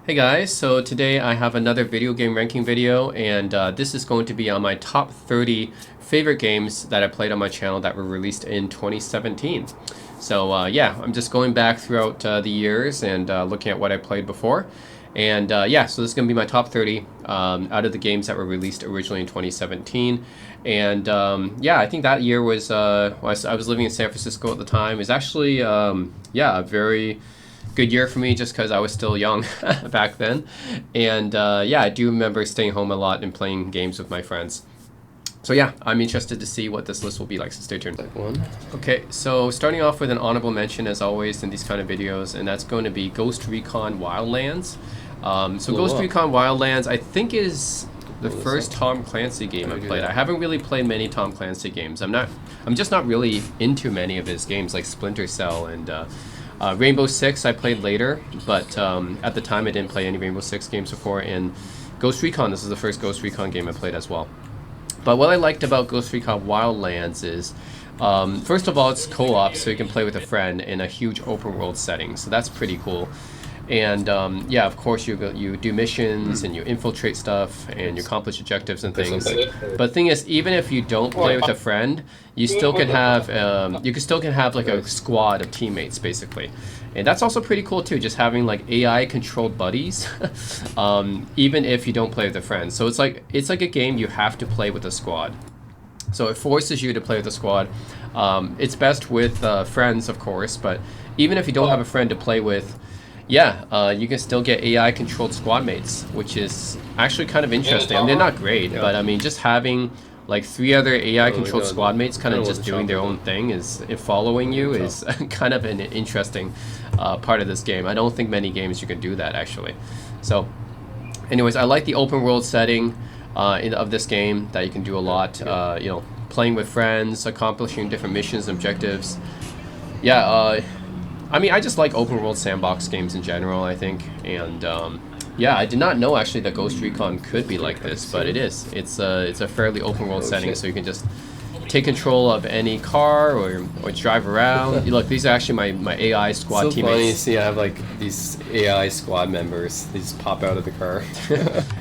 Hey guys, so today I have another video game ranking video, and this is going to be on my top 30 favorite games that I played on my channel that were released in 2017. So yeah, I'm just going back throughout the years and looking at what I played before. And yeah, so this is going to be my top 30 out of the games that were released originally in 2017. And yeah, I think that year was, I was living in San Francisco at the time. It was actually, yeah, a very good year for me just because I was still young back then. And yeah, I do remember staying home a lot and playing games with my friends. So yeah, I'm interested to see what this list will be like, so stay tuned. Okay, so starting off with an honorable mention as always in these kind of videos, and that's going to be Ghost Recon Wildlands. Ghost Recon Wildlands I think is the first Tom Clancy game I played. I haven't really played many Tom Clancy games. I'm just not really into many of his games like Splinter Cell and Rainbow Six I played later, but at the time I didn't play any Rainbow Six games before. And Ghost Recon, this is the first Ghost Recon game I played as well. But what I liked about Ghost Recon Wildlands is, first of all, it's co-op, so you can play with a friend in a huge open world setting, so that's pretty cool. And yeah, of course you do missions and you infiltrate stuff and you accomplish objectives and things. But the thing is, even if you don't play with a friend, you still can have like a squad of teammates basically. And that's also pretty cool too, just having like AI controlled buddies, even if you don't play with a friend. So it's like a game you have to play with a squad. So it forces you to play with a squad. It's best with friends, of course, but even if you don't have a friend to play with, yeah, you can still get AI-controlled squad mates, which is actually kind of interesting. I mean, they're not great, but I mean, just having like 3 other AI-controlled squad mates kind of just doing their own thing following you is kind of an interesting part of this game. I don't think many games you can do that, actually. So, anyways, I like the open world setting of this game, that you can do a lot, you know, playing with friends, accomplishing different missions and objectives. Yeah, I mean, I just like open world sandbox games in general, I think, and yeah, I did not know actually that Ghost Recon could be like this, but it is. It's a fairly open world setting, so you can just take control of any car or drive around. Look, these are actually my AI squad teammates. So funny to see I have like these AI squad members. They just pop out of the car.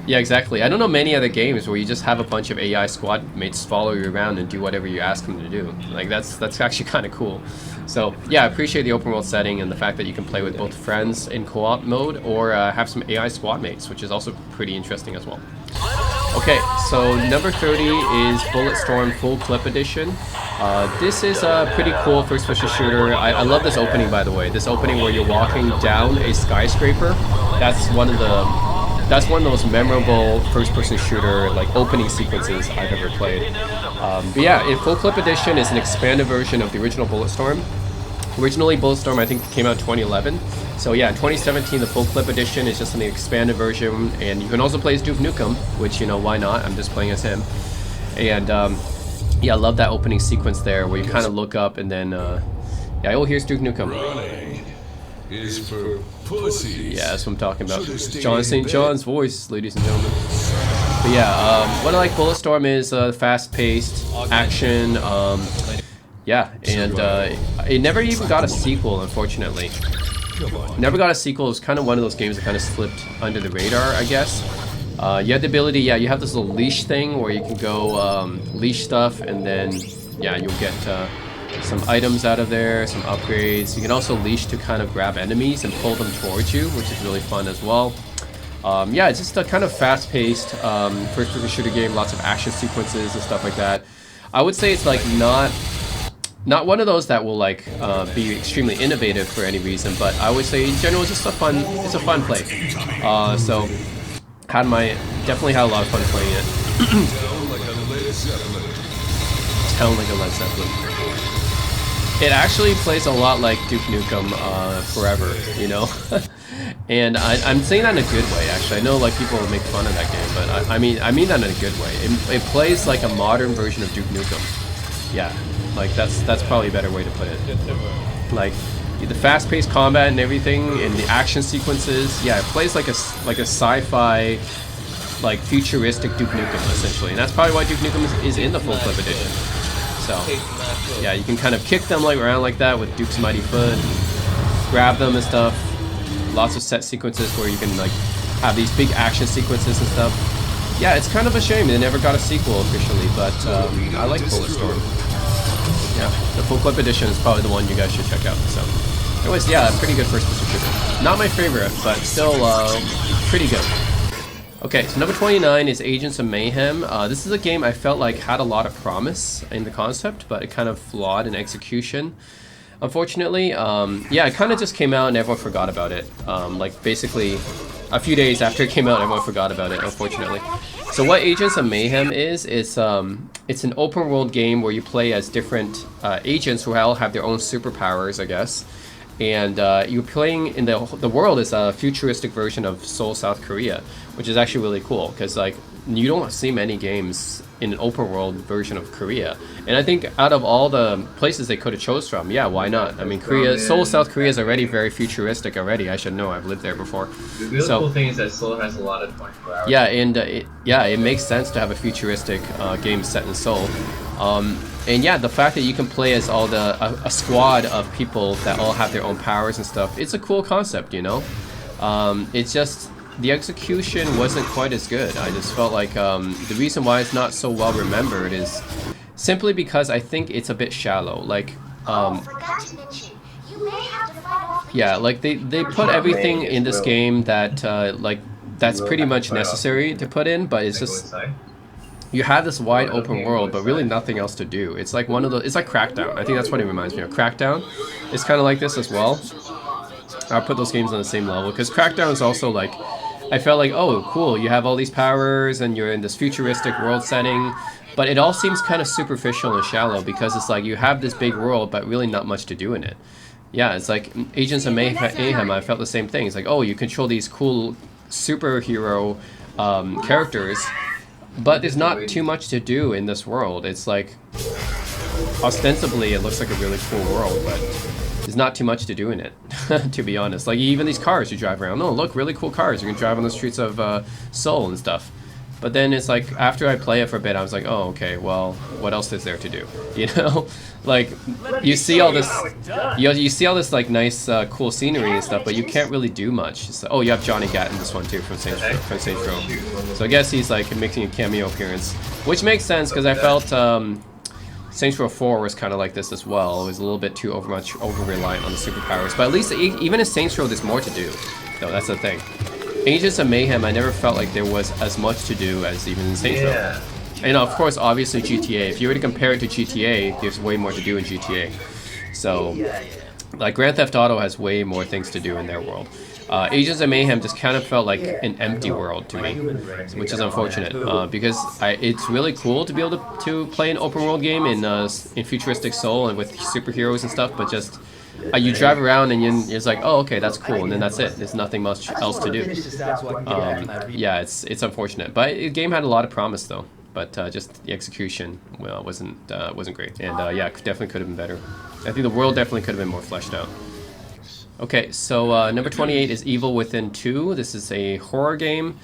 Yeah, exactly. I don't know many other games where you just have a bunch of AI squad mates follow you around and do whatever you ask them to do. Like that's actually kind of cool. So yeah, I appreciate the open world setting and the fact that you can play with both friends in co-op mode or have some AI squad mates, which is also pretty interesting as well. Okay, so number 30 is Bulletstorm Full Clip Edition. This is a pretty cool first-person shooter. I love this opening, by the way. This opening where you're walking down a skyscraper. That's one of the most memorable first-person shooter like opening sequences I've ever played. But yeah, in Full Clip Edition is an expanded version of the original Bulletstorm. Originally, Bulletstorm I think came out in 2011. So yeah, in 2017, the Full Clip Edition is just an expanded version, and you can also play as Duke Nukem, which, you know, why not? I'm just playing as him. And yeah, I love that opening sequence there where you kind of look up and then, yeah, oh, here's Duke Nukem. Running is for pussies. Yeah, that's what I'm talking about. John St. John's voice, ladies and gentlemen. But yeah, what I like Bulletstorm is fast-paced action. Yeah, and it never even got a sequel, unfortunately. Never got a sequel. It was kind of one of those games that kind of slipped under the radar, I guess. You have the ability, yeah, you have this little leash thing where you can go leash stuff, and then, yeah, you'll get some items out of there, some upgrades. You can also leash to kind of grab enemies and pull them towards you, which is really fun as well. Yeah, it's just a kind of fast-paced first-person shooter game, lots of action sequences and stuff like that. I would say it's like not one of those that will like be extremely innovative for any reason, but I would say in general it's just a fun play. So definitely had a lot of fun playing it. Sound like a Led Zeppelin. It actually plays a lot like Duke Nukem Forever, you know. And I'm saying that in a good way, actually. I know like people will make fun of that game, but I mean that in a good way. It plays like a modern version of Duke Nukem. Yeah. Like that's probably a better way to put it. Like the fast-paced combat and everything, and the action sequences. Yeah, it plays like a sci-fi, like futuristic Duke Nukem essentially, and that's probably why Duke Nukem is in the Full Clip Edition. So yeah, you can kind of kick them like around like that with Duke's mighty foot, grab them and stuff. lots of set sequences where you can like have these big action sequences and stuff. Yeah, it's kind of a shame they never got a sequel officially, but I like Bulletstorm. Yeah, the full clip edition is probably the one you guys should check out. So, anyways, yeah, pretty good first-person shooter. Not my favorite, but still pretty good. Okay, so number 29 is Agents of Mayhem. This is a game I felt like had a lot of promise in the concept, but it kind of flawed in execution. Unfortunately, yeah, it kind of just came out and everyone forgot about it. Like basically, a few days after it came out, everyone forgot about it, unfortunately. So what Agents of Mayhem is, it's an open world game where you play as different agents who all have their own superpowers, I guess. And you're playing in the world is a futuristic version of Seoul, South Korea, which is actually really cool because like you don't see many games in an open world version of Korea. And I think out of all the places they could have chose from, yeah, why not? I mean, Seoul, South Korea is already very futuristic already. I should know. I've lived there before. The really cool thing is that Seoul has a lot of 24 hours. Yeah, and it makes sense to have a futuristic game set in Seoul. And yeah, the fact that you can play as all a squad of people that all have their own powers and stuff, it's a cool concept, you know? It's just the execution wasn't quite as good. I just felt like the reason why it's not so well remembered is simply because I think it's a bit shallow. Like, yeah, like they put everything in this game that like that's pretty much necessary to put in, but it's just you have this wide open world, but really nothing else to do. It's like one of the, it's like Crackdown. I think that's what it reminds me of. Crackdown is kind of like this as well. I'll put those games on the same level because Crackdown is also like, I felt like, oh, cool, you have all these powers and you're in this futuristic world setting, but it all seems kind of superficial and shallow because it's like you have this big world, but really not much to do in it. Yeah, it's like Agents of Mayhem, I felt the same thing. It's like, oh, you control these cool superhero characters, but there's not too much to do in this world. It's like, ostensibly, it looks like a really cool world, but there's not too much to do in it, to be honest. Like, even these cars you drive around. Oh, look, really cool cars. You can drive on the streets of Seoul and stuff. But then it's like, after I play it for a bit, I was like, oh, okay, well, what else is there to do? You know? Like, you see all this, you see all this, like, nice, cool scenery and stuff, but you can't really do much. So, oh, you have Johnny Gat in this one, too, from Saints Row. So I guess he's, like, making a cameo appearance, which makes sense, because I felt Saints Row 4 was kind of like this as well. It was a little bit too over-reliant on the superpowers. But at least, even in Saints Row, there's more to do. No, that's the thing. Agents of Mayhem, I never felt like there was as much to do as even in Saints Row. And of course, obviously GTA. If you were to compare it to GTA, there's way more to do in GTA. So, like Grand Theft Auto has way more things to do in their world. Agents of Mayhem just kind of felt like an empty world to me, which is unfortunate because it's really cool to be able to play an open world game in futuristic Seoul and with superheroes and stuff, but just you drive around and it's like, oh, okay, that's cool, and then that's it. There's nothing much else to do. Yeah, it's unfortunate, but the game had a lot of promise though. But just the execution, well, wasn't great, and yeah, definitely could have been better. I think the world definitely could have been more fleshed out. Okay, so number 28 is Evil Within 2. This is a horror game,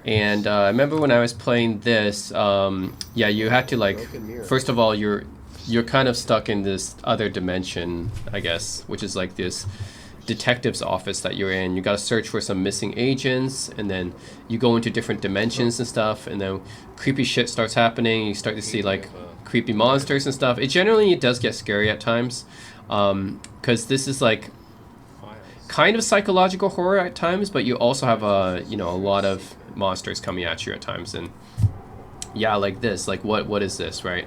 and I remember when I was playing this, yeah, you had to like, first of all, you're kind of stuck in this other dimension, I guess, which is like this detective's office that you're in. You gotta search for some missing agents, and then you go into different dimensions and stuff, and then creepy shit starts happening. You start to see like creepy monsters and stuff. It does get scary at times, because this is like kind of psychological horror at times, but you also have a lot of monsters coming at you at times, and yeah, like this, like what is this, right?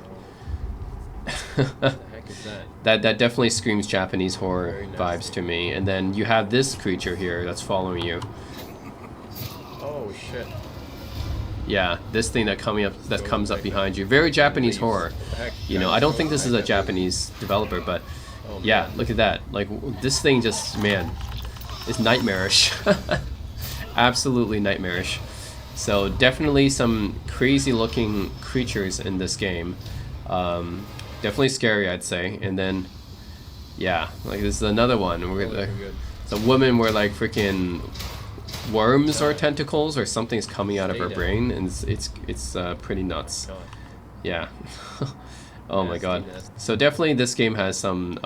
That definitely screams Japanese horror vibes to me. And then you have this creature here that's following you. Oh shit. Yeah, this thing that comes up behind you. Very Japanese horror. You know, I don't think this is a Japanese developer, but yeah, look at that. Like, this thing just, man, is nightmarish. Absolutely nightmarish. So definitely some crazy looking creatures in this game. Definitely scary, I'd say. And then, yeah, like this is another one where it's a woman where like freaking worms or tentacles or something's coming out of her brain, and it's pretty nuts. Yeah. Oh my god. So definitely this game has some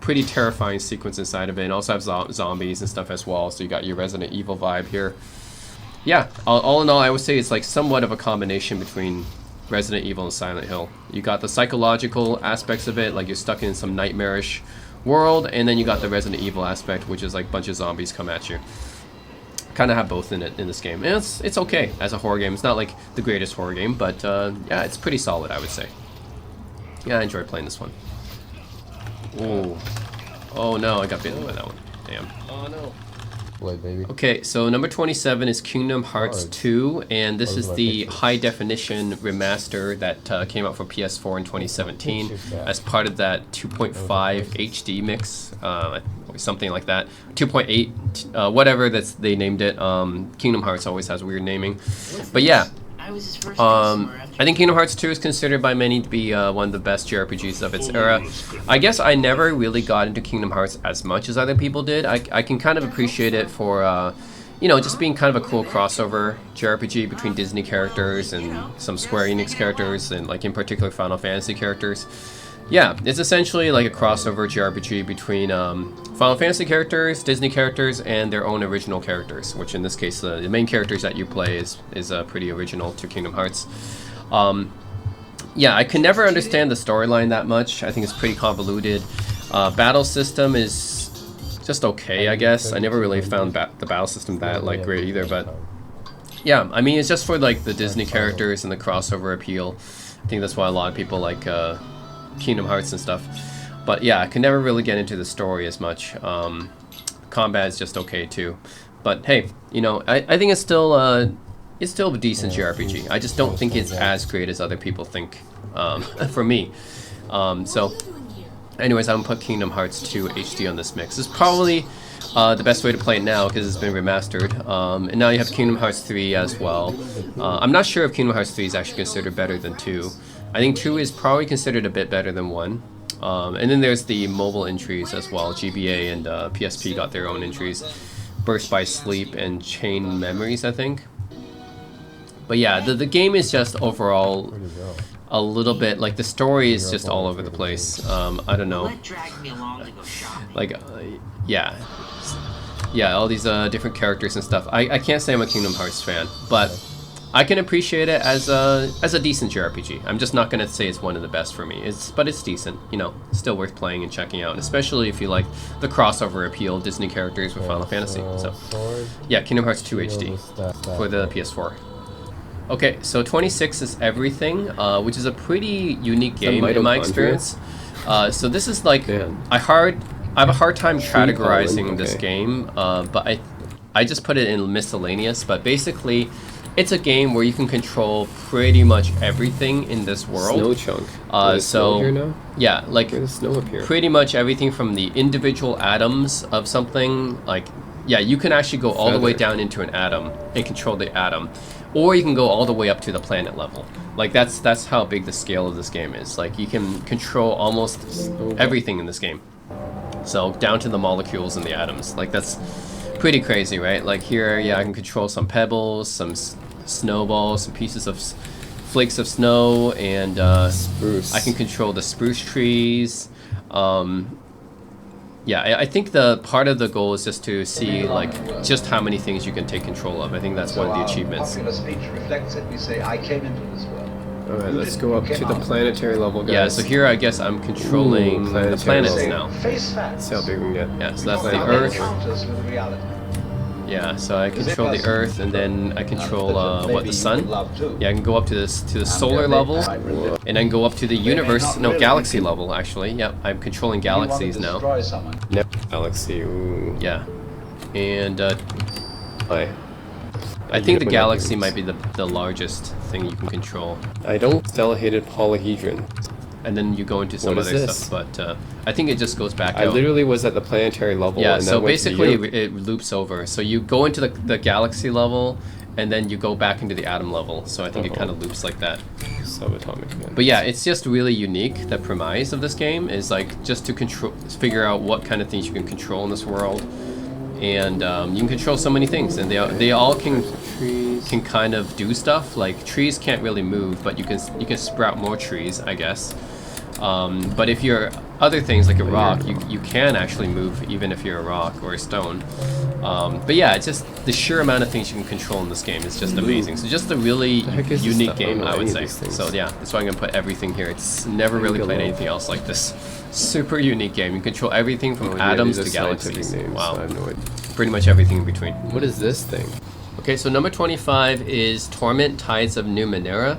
pretty terrifying sequence inside of it, and also have zombies and stuff as well, so you got your Resident Evil vibe here. Yeah, all in all, I would say it's like somewhat of a combination between Resident Evil and Silent Hill. You got the psychological aspects of it, like you're stuck in some nightmarish world, and then you got the Resident Evil aspect, which is like a bunch of zombies come at you. Kind of have both in it in this game, and it's okay as a horror game. It's not like the greatest horror game, but yeah, it's pretty solid, I would say. Yeah, I enjoy playing this one. Ooh. Oh no, I got bitten by that one. Damn. Oh no. Wait, baby. Okay, so number 27 is Kingdom Hearts 2, and this is the high definition remaster that came out for PS4 in 2017 as part of that 2.5 HD mix, something like that. 2.8, whatever they named it. Kingdom Hearts always has weird naming, but yeah. I think Kingdom Hearts 2 is considered by many to be one of the best JRPGs of its era. I guess I never really got into Kingdom Hearts as much as other people did. I can kind of appreciate it for, you know, just being kind of a cool crossover JRPG between Disney characters and some Square Enix characters, and like in particular Final Fantasy characters. Yeah, it's essentially like a crossover JRPG between Final Fantasy characters, Disney characters, and their own original characters, which in this case, the main characters that you play is pretty original to Kingdom Hearts. Yeah, I can never understand the storyline that much. I think it's pretty convoluted. Battle system is just okay, I guess. I never really found the battle system that like great either, but yeah, I mean, it's just for like the Disney characters and the crossover appeal. I think that's why a lot of people like Kingdom Hearts and stuff. But yeah, I can never really get into the story as much. Combat is just okay too. But hey, you know, I think it's still a decent JRPG. I just don't think it's as great as other people think, for me. So anyways, I'm gonna put Kingdom Hearts 2 HD on this mix. It's probably the best way to play it now because it's been remastered. And now you have Kingdom Hearts 3 as well. I'm not sure if Kingdom Hearts 3 is actually considered better than 2. I think 2 is probably considered a bit better than 1. And then there's the mobile entries as well. GBA and PSP got their own entries. Burst by Sleep and Chain Memories, I think. But yeah, the game is just overall a little bit, like the story is just all over the place. I don't know. Like, yeah. Yeah, all these different characters and stuff. I can't say I'm a Kingdom Hearts fan, but I can appreciate it as a decent JRPG. I'm just not gonna say it's one of the best for me. But it's decent, you know, still worth playing and checking out, especially if you like the crossover appeal Disney characters with Final Fantasy. So yeah, Kingdom Hearts 2 HD for the PS4. Okay, so 26 is Everything, which is a pretty unique game in my experience. So this is like I have a hard time categorizing this game, but I just put it in miscellaneous. But basically, it's a game where you can control pretty much everything in this world. Snow chunk. So here now? Yeah, like Where does snow appear? pretty much everything from the individual atoms of something. Like, yeah, you can actually go all the way down into an atom and control the atom, or you can go all the way up to the planet level. Like that's how big the scale of this game is. Like you can control almost everything in this game. So down to the molecules and the atoms. Like that's pretty crazy, right? Like here, yeah, I can control some pebbles, some snowballs, some pieces of flakes of snow, and Spruce. I can control the spruce trees. Yeah, I think the part of the goal is just to see like just how many things you can take control of. I think that's one of the achievements. Popular speech reflects it. We say, I came into this world. Alright, let's go up to the planetary level, guys. Yeah, so here I guess I'm controlling the planetary planets level. now. Face facts. See how big we can get. Yeah, so that's the Without Earth. encounters with reality. Yeah, so I control the Earth, and then I control what, the Sun. Yeah, I can go up to the solar level, and then go up to the universe, no, galaxy level actually. Yep, I'm controlling galaxies now. Yep. Galaxy. Ooh. Yeah, and Hi. I think the galaxy might be the largest thing you can control. I don't stellated polyhedron. And then you go into some What is other this? stuff, but I think it just goes back I out. literally was at the planetary level. Yeah, and so then went to the basically uni- it loops over. So you go into the galaxy level, and then you go back into the atom level. So I think it kind of loops like that. subatomic. But yeah, it's just really unique. The premise of this game is like just to figure out what kind of things you can control in this world, and you can control so many things, and they all can kind of do stuff. Like trees can't really move, but you can sprout more trees, I guess. But if you're other things like a rock, you can actually move even if you're a rock or a stone. But yeah, it's just the sheer amount of things you can control in this game is just amazing. So just a really unique game, I would say. So yeah, that's why I'm gonna put everything here. It's never really played anything else like this. Super unique game. You control everything from atoms to galaxies. Wow. I have no idea. Pretty much everything in between. What is this thing? Okay, so number 25 is Torment Tides of Numenera.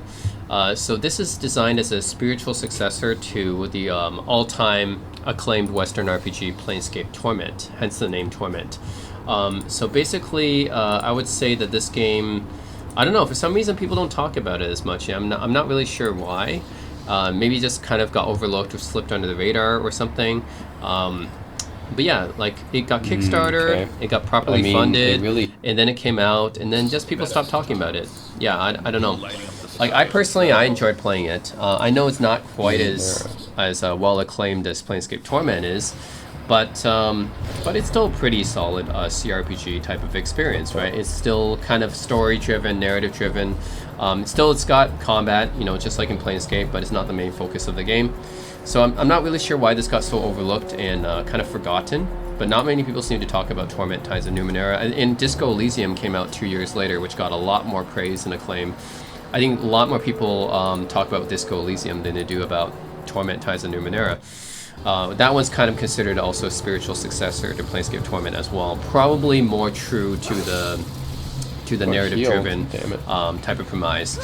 So this is designed as a spiritual successor to the all-time acclaimed Western RPG Planescape Torment, hence the name Torment. So basically, I would say that this game, I don't know, for some reason people don't talk about it as much. I'm not really sure why. Maybe just kind of got overlooked or slipped under the radar or something. But yeah, like it got Kickstarter, it got properly funded, and then it came out, and then just people stopped talking about it. Yeah, I don't know. Like I personally, I enjoyed playing it. I know it's not quite as well acclaimed as Planescape Torment is, but it's still a pretty solid CRPG type of experience, right? It's still kind of story driven, narrative driven. Still, it's got combat, you know, just like in Planescape, but it's not the main focus of the game. So I'm not really sure why this got so overlooked and kind of forgotten, but not many people seem to talk about Torment Tides of Numenera. And Disco Elysium came out 2 years later, which got a lot more praise and acclaim. I think a lot more people talk about Disco Elysium than they do about Torment Tides of Numenera. That one's kind of considered also a spiritual successor to Planescape Torment as well. Probably more true to the narrative-driven type of premise.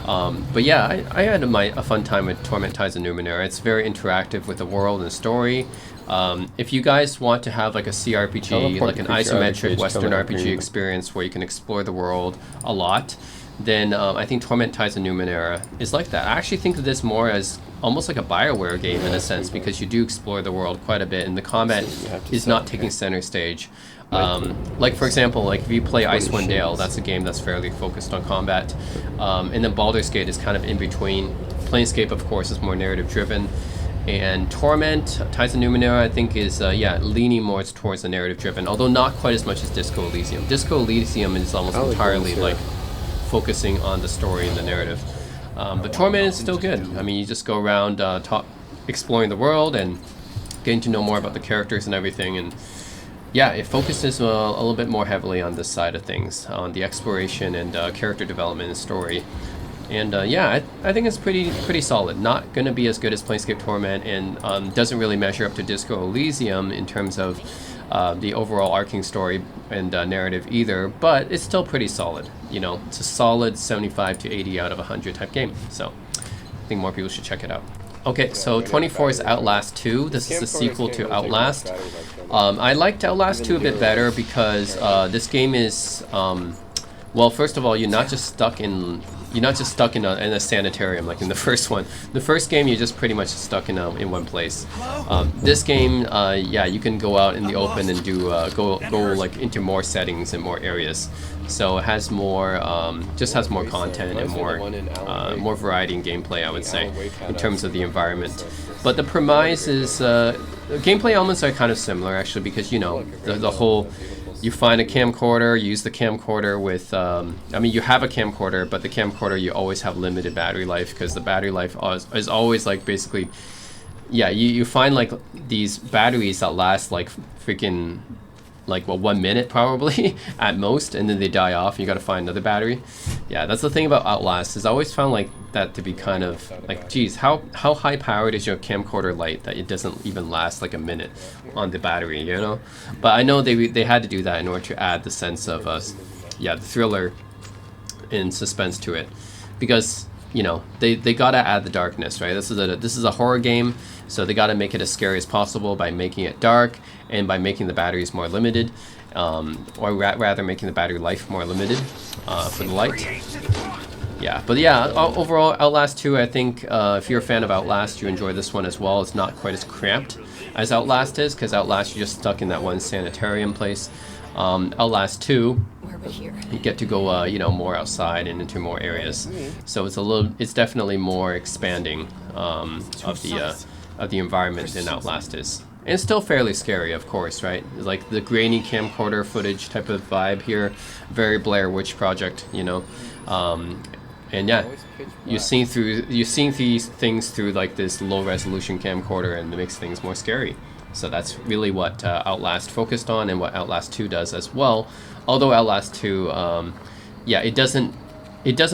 But yeah, I had a fun time with Torment Tides of Numenera. It's very interactive with the world and story. If you guys want to have like a CRPG, like an isometric Western RPG experience where you can explore the world a lot, then I think Torment Tides of Numenera is like that. I actually think of this more as almost like a BioWare game in a sense, because you do explore the world quite a bit, and the combat is not taking center stage. Like for example, like if you play Icewind Dale, that's a game that's fairly focused on combat, and then Baldur's Gate is kind of in between. Planescape, of course, is more narrative driven, and Torment Tides of Numenera, I think, is leaning more towards the narrative driven, although not quite as much as Disco Elysium. Disco Elysium is almost entirely like focusing on the story and the narrative. But Torment is still good. I mean, you just go around exploring the world and getting to know more about the characters and everything, and yeah, it focuses a little bit more heavily on this side of things, on the exploration and character development and story. And yeah, I think it's pretty solid. Not going to be as good as Planescape Torment, and doesn't really measure up to Disco Elysium in terms of the overall arcing story and narrative either, but it's still pretty solid. You know, it's a solid 75 to 80 out of 100 type game. So I think more people should check it out. Okay, so 24 is Outlast 2. This is the sequel to Outlast. I liked Outlast 2 a bit better because this game is, well, first of all, you're not just stuck in a sanitarium like in the first one. The first game, you're just pretty much stuck in one place. This game, yeah, you can go out in the open and do go like into more settings and more areas. So it has more, just has more content and more variety in gameplay, I would say, in terms of the environment. But the premise is, gameplay elements are kind of similar actually, because you know the whole. You find a camcorder, you use the camcorder with, I mean, you have a camcorder, but the camcorder, you always have limited battery life, because the battery life is always like basically, yeah, you find like these batteries that last like freaking, like, well, 1 minute probably at most, and then they die off, and you gotta find another battery. Yeah, that's the thing about Outlast, is I always found like that to be kind of like, geez, how high powered is your camcorder light that it doesn't even last like a minute on the battery, you know? But I know they had to do that in order to add the sense of the thriller and suspense to it, because you know they gotta add the darkness, right? This is a horror game, so they gotta make it as scary as possible by making it dark and by making the batteries more limited, or rather making the battery life more limited for the light. Yeah, but yeah, overall, Outlast 2, I think if you're a fan of Outlast, you enjoy this one as well. It's not quite as cramped as Outlast is, because Outlast, you're just stuck in that one sanitarium place. Outlast 2, you get to go, you know, more outside and into more areas. So it's definitely more expanding of the environment than Outlast is. And it's still fairly scary, of course, right? It's like the grainy camcorder footage type of vibe here, very Blair Witch Project, you know. And yeah, you're seeing these things through like this low resolution camcorder, and it makes things more scary. So that's really what Outlast focused on, and what Outlast 2 does as well. Although Outlast 2, yeah, it doesn't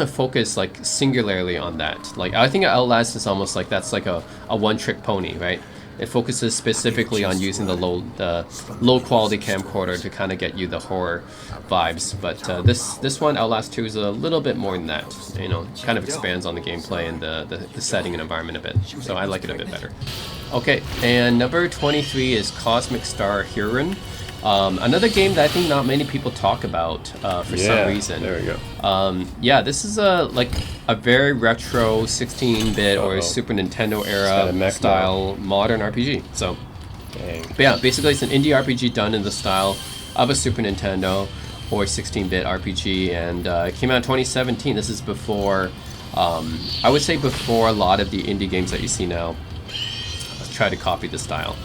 focus like singularly on that. Like I think Outlast is almost like that's like a one-trick pony, right? It focuses specifically on using the low quality camcorder to kind of get you the horror vibes. But this one, Outlast 2, is a little bit more than that. You know, kind of expands on the gameplay and the setting and environment a bit. So I like it a bit better. Okay, and number 23 is Cosmic Star Heron. Another game that I think not many people talk about for some reason. There we go. Yeah, this is a very retro 16-bit or Super Nintendo era style modern RPG. So, but yeah, basically it's an indie RPG done in the style of a Super Nintendo or 16-bit RPG, and it came out in 2017. This is before, I would say before a lot of the indie games that you see now try to copy the style.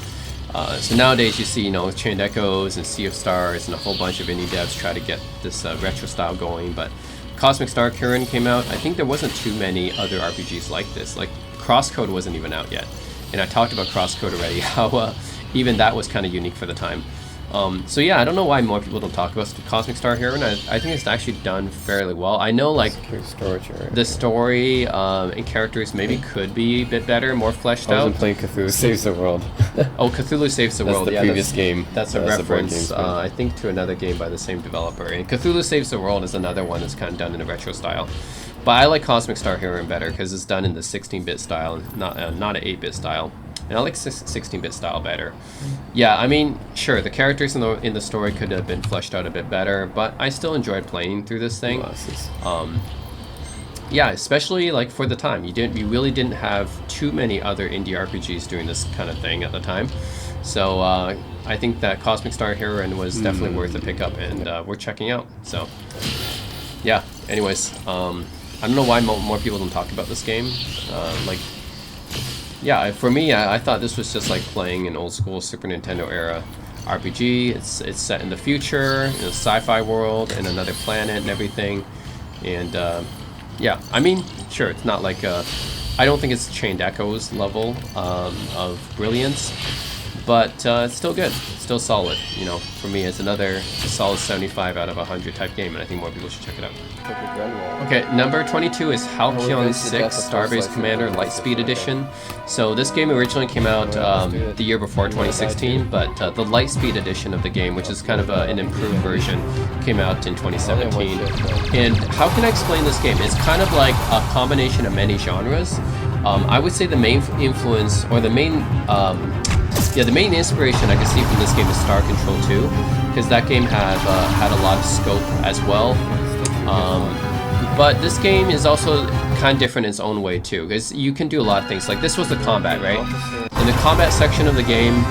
So nowadays you see, you know, Chained Echoes and Sea of Stars and a whole bunch of indie devs try to get this retro style going, but Cosmic Star Heron came out. I think there wasn't too many other RPGs like this. Like Crosscode wasn't even out yet, and I talked about Crosscode already, how even that was kind of unique for the time. So yeah, I don't know why more people don't talk about Cosmic Star Heron. I think it's actually done fairly well. I know like the story and characters maybe could be a bit better, more fleshed out. I wasn't playing Cthulhu Saves the World. Oh, Cthulhu Saves the World. That's the previous game. That's a reference, I think, to another game by the same developer. And Cthulhu Saves the World is another one that's kind of done in a retro style. But I like Cosmic Star Heron better because it's done in the 16-bit style, not an 8-bit style. And I like 16-bit style better. Yeah, I mean, sure, the characters in the story could have been fleshed out a bit better, but I still enjoyed playing through this thing. Yeah, especially like for the time, you really didn't have too many other indie RPGs doing this kind of thing at the time. So I think that Cosmic Star Heron was definitely worth a pickup, and worth checking out. So yeah. Anyways, I don't know why more people don't talk about this game. Yeah, for me, I thought this was just like playing an old school Super Nintendo era RPG. It's set in the future, in a sci-fi world, in another planet and everything. And yeah, I mean, sure, it's not like I don't think it's Chained Echoes level of brilliance, but it's still good, still solid. You know, for me, it's another solid 75 out of 100 type game, and I think more people should check it out. Okay, number 22 is Halcyon 6 Starbase Commander Lightspeed Edition. So this game originally came out the year before 2016, but the Lightspeed edition of the game, which is kind of an improved version, came out in 2017. And how can I explain this game? It's kind of like a combination of many genres. I would say the main influence, or the main inspiration I can see from this game is Star Control 2, because that game had a lot of scope as well. But this game is also kind of different in its own way too, because you can do a lot of things. Like this was the combat, right? In the combat section of the game,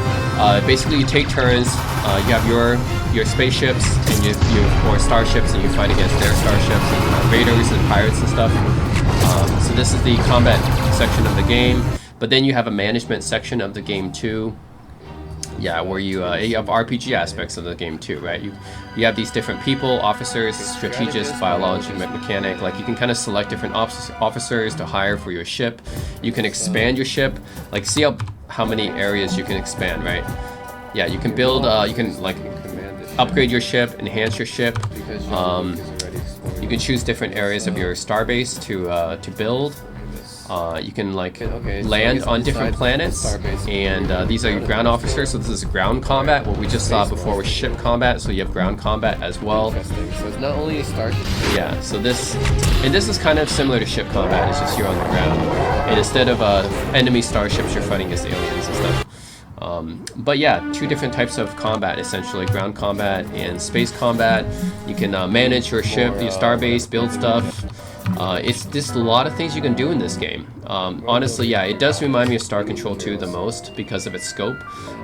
basically you take turns. You have your spaceships and or starships, and you fight against their starships and raiders and pirates and stuff. So this is the combat section of the game. But then you have a management section of the game too. Yeah, where you have RPG aspects of the game too, right? You have these different people, officers, strategists, biology, mechanic. Like you can kind of select different officers to hire for your ship. You can expand your ship. Like see how many areas you can expand, right? Yeah, you can build. You can like upgrade your ship, enhance your ship. You can choose different areas of your starbase to build. You can like land on different planets, and these are your ground officers. So this is ground combat. What we just saw before was ship combat. So you have ground combat as well. So it's not only a starship. Yeah. So this is kind of similar to ship combat. It's just you're on the ground, and instead of enemy starships, you're fighting against aliens and stuff. But yeah, two different types of combat, essentially ground combat and space combat. You can manage your ship, your starbase, build stuff. It's just a lot of things you can do in this game. Honestly, yeah, it does remind me of Star Control 2 the most because of its scope.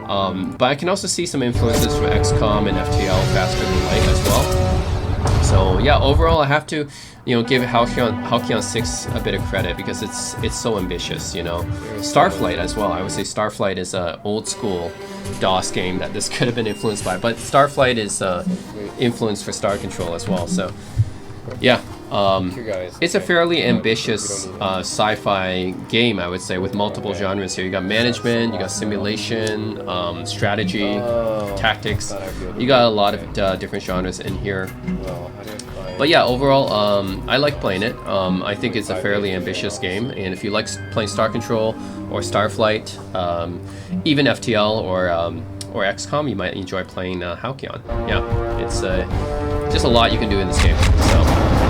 But I can also see some influences from XCOM and FTL, Faster Than Light as well. So yeah, overall I have to, give Halcyon 6 a bit of credit because it's so ambitious, Starflight as well. I would say Starflight is a old school DOS game that this could have been influenced by, but Starflight is influenced for Star Control as well. So yeah. It's a fairly ambitious sci-fi game, I would say, with multiple genres here. You got management, you got simulation, strategy, tactics. You got a lot of different genres in here. But yeah, overall, I like playing it. I think it's a fairly ambitious game, and if you like playing Star Control or Starflight, even FTL or XCOM, you might enjoy playing Halcyon. Yeah, it's just a lot you can do in this game. So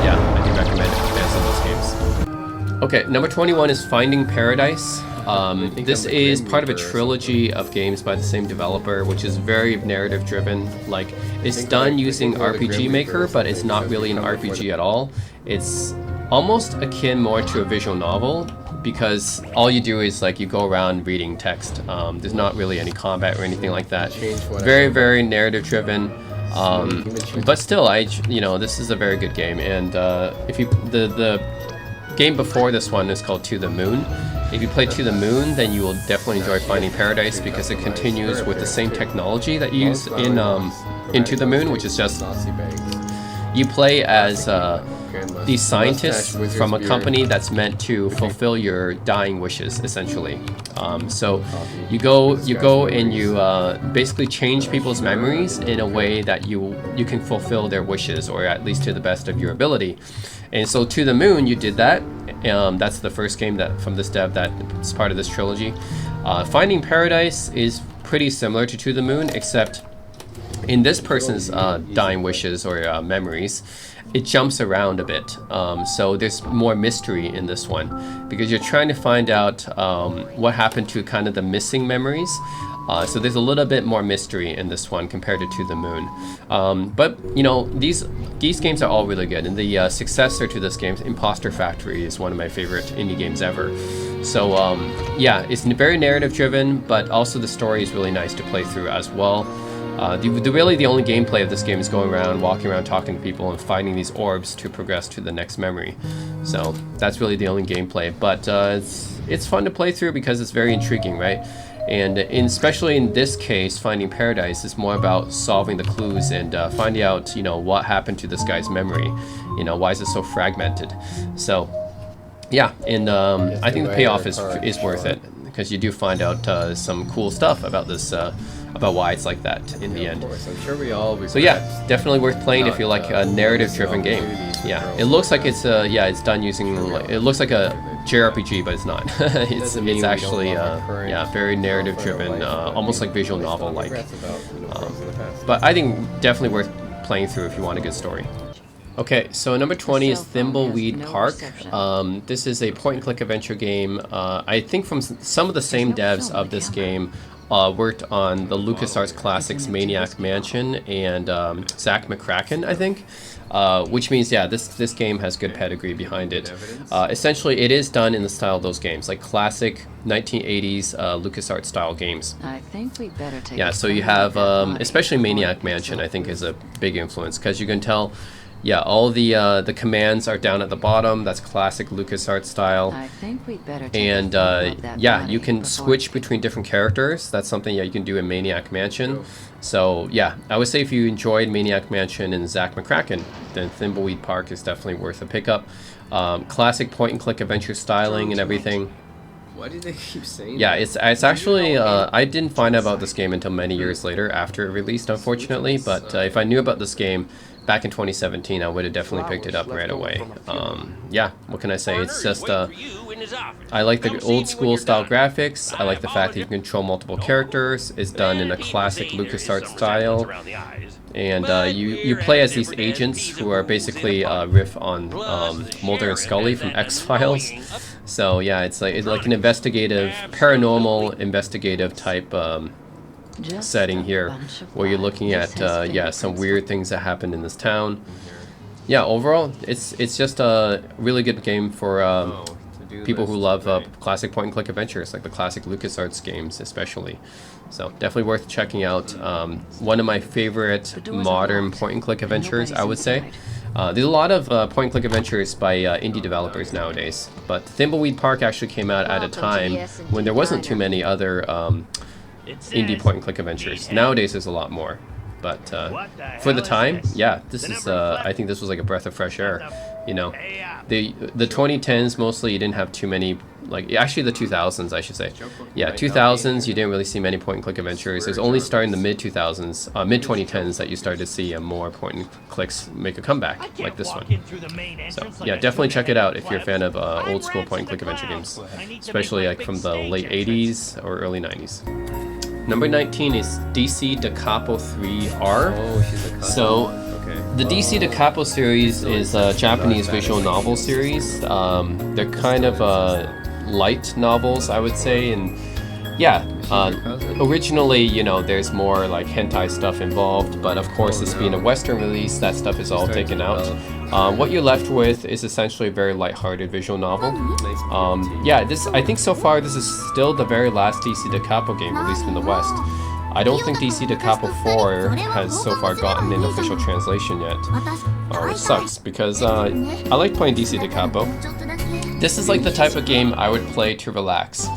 yeah, I do recommend it for fans of those games. Okay, number 21 is Finding Paradise. This is part of a trilogy of games by the same developer, which is very narrative driven. Like, it's done using RPG Maker, but it's not really an RPG at all. It's almost akin more to a visual novel, because all you do is like you go around reading text. There's not really any combat or anything like that. Very, very narrative driven. But still, this is a very good game. And if you the game before this one is called To the Moon. If you play To the Moon, then you will definitely enjoy Finding Paradise, because it continues with the same technology that you use in To the Moon, which is just you play as these scientists from a company that's meant to fulfill your dying wishes, essentially. So you go and you basically change people's memories in a way that you can fulfill their wishes, or at least to the best of your ability. And so To the Moon, you did that. That's the first game that from this dev that's part of this trilogy. Finding Paradise is pretty similar to the Moon, except in this person's dying wishes or memories, it jumps around a bit. So there's more mystery in this one, because you're trying to find out what happened to kind of the missing memories. So there's a little bit more mystery in this one compared to the Moon. But these games are all really good, and the successor to this game, Imposter Factory, is one of my favorite indie games ever. So yeah, it's very narrative driven, but also the story is really nice to play through as well. Really the only gameplay of this game is going around, walking around, talking to people, and finding these orbs to progress to the next memory. So that's really the only gameplay, but it's fun to play through because it's very intriguing, right? And especially in this case, Finding Paradise is more about solving the clues and finding out, what happened to this guy's memory. Why is it so fragmented? So, yeah, and I think the payoff is worth it, because you do find out some cool stuff about this, about why it's like that in the end. So yeah, definitely worth playing if you like a narrative-driven game. Yeah, it looks like it's it's done using, it looks like a JRPG, but it's not. it's actually very narrative driven, almost like visual novel like. But I think definitely worth playing through if you want a good story. Okay, so number 20 is Thimbleweed Park. This is a point-and-click adventure game. I think from some of the same devs of this game worked on the LucasArts classics Maniac Mansion and Zak McKracken, I think. Which means, yeah, this game has good pedigree behind it. Essentially, it is done in the style of those games, like classic 1980s LucasArts style games. I think we'd better take so you have, especially Maniac Mansion, I think is a big influence, because you can tell, yeah, all the commands are down at the bottom. That's classic LucasArts style. I think we'd better take and yeah, you can switch between different characters. That's something you can do in Maniac Mansion. So yeah, I would say if you enjoyed Maniac Mansion and Zak McKracken, then Thimbleweed Park is definitely worth a pickup. Classic point-and-click adventure styling and everything. Why do they keep saying Yeah, it's actually, I didn't find out about this game until many years later after it released, unfortunately. But if I knew about this game back in 2017, I would have definitely picked it up right away. Yeah, what can I say? It's just, I like the old school style graphics. I like the fact that you can control multiple characters. It's done in a classic LucasArts style. And you play as these agents who are basically riff on Mulder and Scully from X-Files. So yeah, it's like an investigative, paranormal investigative type setting here, where you're looking at some weird things that happened in this town. Yeah, overall, it's just a really good game for people who love classic point-and-click adventures, like the classic LucasArts games especially. So definitely worth checking out. One of my favorite modern point-and-click adventures, I would say. There's a lot of point-and-click adventures by indie developers nowadays, but Thimbleweed Park actually came out at a time when there wasn't too many other indie point-and-click adventures. Nowadays there's a lot more. but for the time, yeah, this is I think this was like a breath of fresh air. You know, the 2010s mostly you didn't have too many, like actually the 2000s I should say. Yeah, 2000s you didn't really see many point and click adventures. It was only starting the mid 2000s, mid 2010s that you started to see more point and clicks make a comeback like this one. So yeah, definitely check it out if you're a fan of old school point and click adventure games, especially like from the late 80s or early 90s. Number 19 is DC Da Capo 3R. Oh, she's a So the DC Da Capo series is a Japanese visual novel series. They're kind of light novels, I would say, and yeah, originally, you know, there's more like hentai stuff involved, but of course, this being a Western release, that stuff is all taken out. What you're left with is essentially a very lighthearted visual novel. Yeah, I think so far this is still the very last DC Da Capo game released in the West. I don't think DC Da Capo 4 has so far gotten an official translation yet, which sucks because I like playing DC Da Capo. This is like the type of game I would play to relax.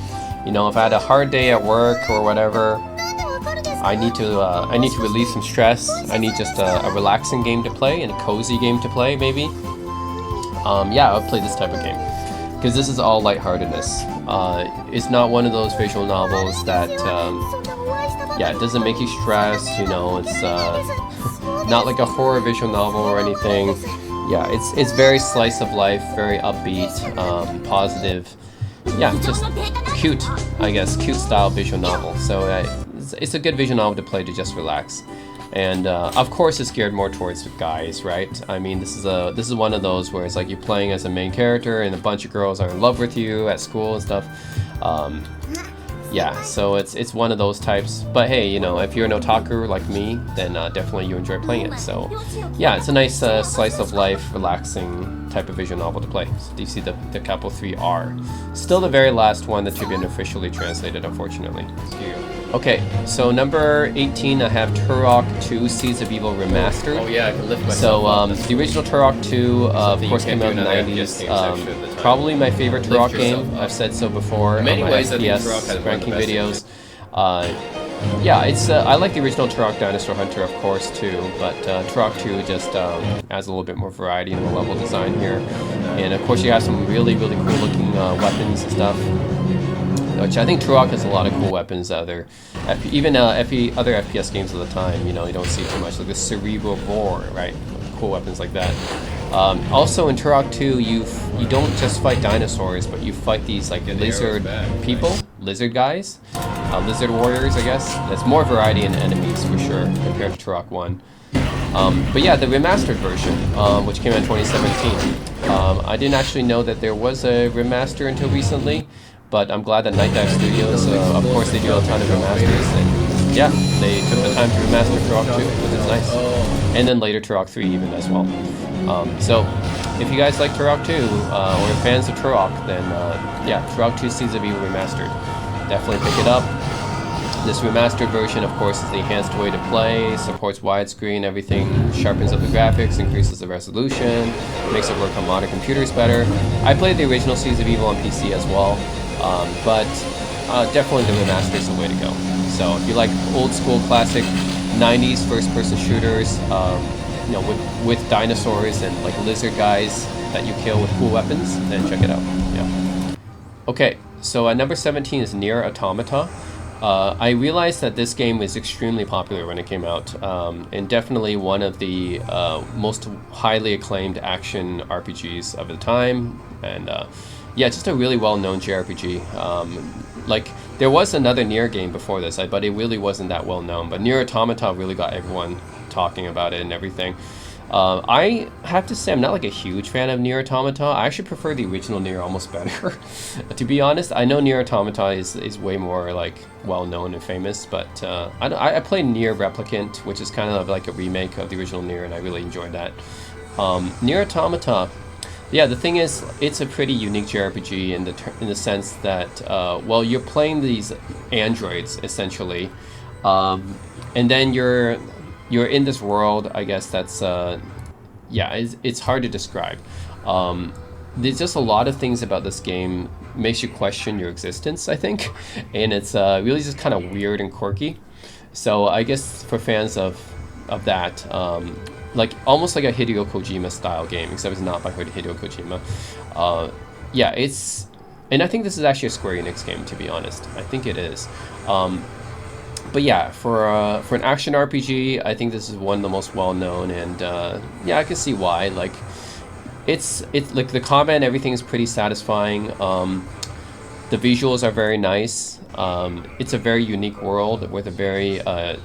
You know, if I had a hard day at work or whatever, I need to relieve some stress. I need just a relaxing game to play and a cozy game to play, maybe. Yeah, I'll play this type of game because this is all lightheartedness. It's not one of those visual novels that, yeah, it doesn't make you stressed. You know, it's not like a horror visual novel or anything. Yeah, it's very slice of life, very upbeat, positive. Yeah, just cute, I guess, cute style visual novel. So it's a good visual novel to play to just relax. And of course, it's geared more towards guys, right? I mean, this is one of those where it's like you're playing as a main character, and a bunch of girls are in love with you at school and stuff. Yeah, so it's one of those types. But hey, you know, if you're an otaku like me, then definitely you enjoy playing it. So yeah, it's a nice slice of life, relaxing type of visual novel to play. So DC Da Capo 3R. Still the very last one that's been officially translated, unfortunately. Okay, so number 18, I have Turok 2 Seeds of Evil Remastered. Oh yeah, I can lift myself So the original Turok 2, of course, came out in the 90s. Probably my favorite Turok game. I've said so before. In many ways, I think FPS Turok has ranking videos. Yeah, it's I like the original Turok Dinosaur Hunter, of course, too. But Turok 2 just adds a little bit more variety in the level design here, and of course, you have some really cool looking weapons and stuff. Which I think Turok has a lot of cool weapons. Other FPS games of the time, you know, you don't see too much, like the Cerebral Roar, right? Cool weapons like that. Also in Turok 2, you don't just fight dinosaurs, but you fight these like lizard people, lizard guys, lizard warriors, I guess. There's more variety in enemies for sure compared to Turok 1. But yeah, the remastered version, which came out in 2017. I didn't actually know that there was a remaster until recently. But I'm glad that Night Dive Studios, of course, they do a ton of remasters, and yeah, they took the time to remaster Turok 2, which is nice. And then later Turok 3 even as well. So, if you guys like Turok 2, or fans of Turok, then yeah, Turok 2 Seeds of Evil Remastered. Definitely pick it up. This remastered version, of course, is the enhanced way to play, supports widescreen, everything, sharpens up the graphics, increases the resolution, makes it work on modern computers better. I played the original Seeds of Evil on PC as well. But definitely the remaster is the way to go. So if you like old school classic 90s first-person shooters, you know, with dinosaurs and like lizard guys that you kill with cool weapons, then check it out. Yeah. Okay, so at number 17 is Nier Automata. I realized that this game was extremely popular when it came out, and definitely one of the most highly acclaimed action RPGs of the time, and yeah, just a really well-known JRPG. Like, there was another Nier game before this, but it really wasn't that well-known. But Nier Automata really got everyone talking about it and everything. I have to say, I'm not like a huge fan of Nier Automata. I actually prefer the original Nier almost better. To be honest, I know Nier Automata is way more like well-known and famous, but I played Nier Replicant, which is kind of like a remake of the original Nier, and I really enjoyed that. Nier Automata. Yeah, the thing is, it's a pretty unique JRPG in the sense that, well, you're playing these androids essentially, and then you're in this world. I guess that's yeah, it's hard to describe. There's just a lot of things about this game makes you question your existence, I think, and it's really just kind of weird and quirky. So I guess for fans of of that. Like almost like a Hideo Kojima style game, except it's not by Hideo Kojima. Yeah, and I think this is actually a Square Enix game, to be honest. I think it is. But yeah, for an action RPG, I think this is one of the most well known, and yeah, I can see why. Like, it's like the combat and everything is pretty satisfying. The visuals are very nice. It's a very unique world with a very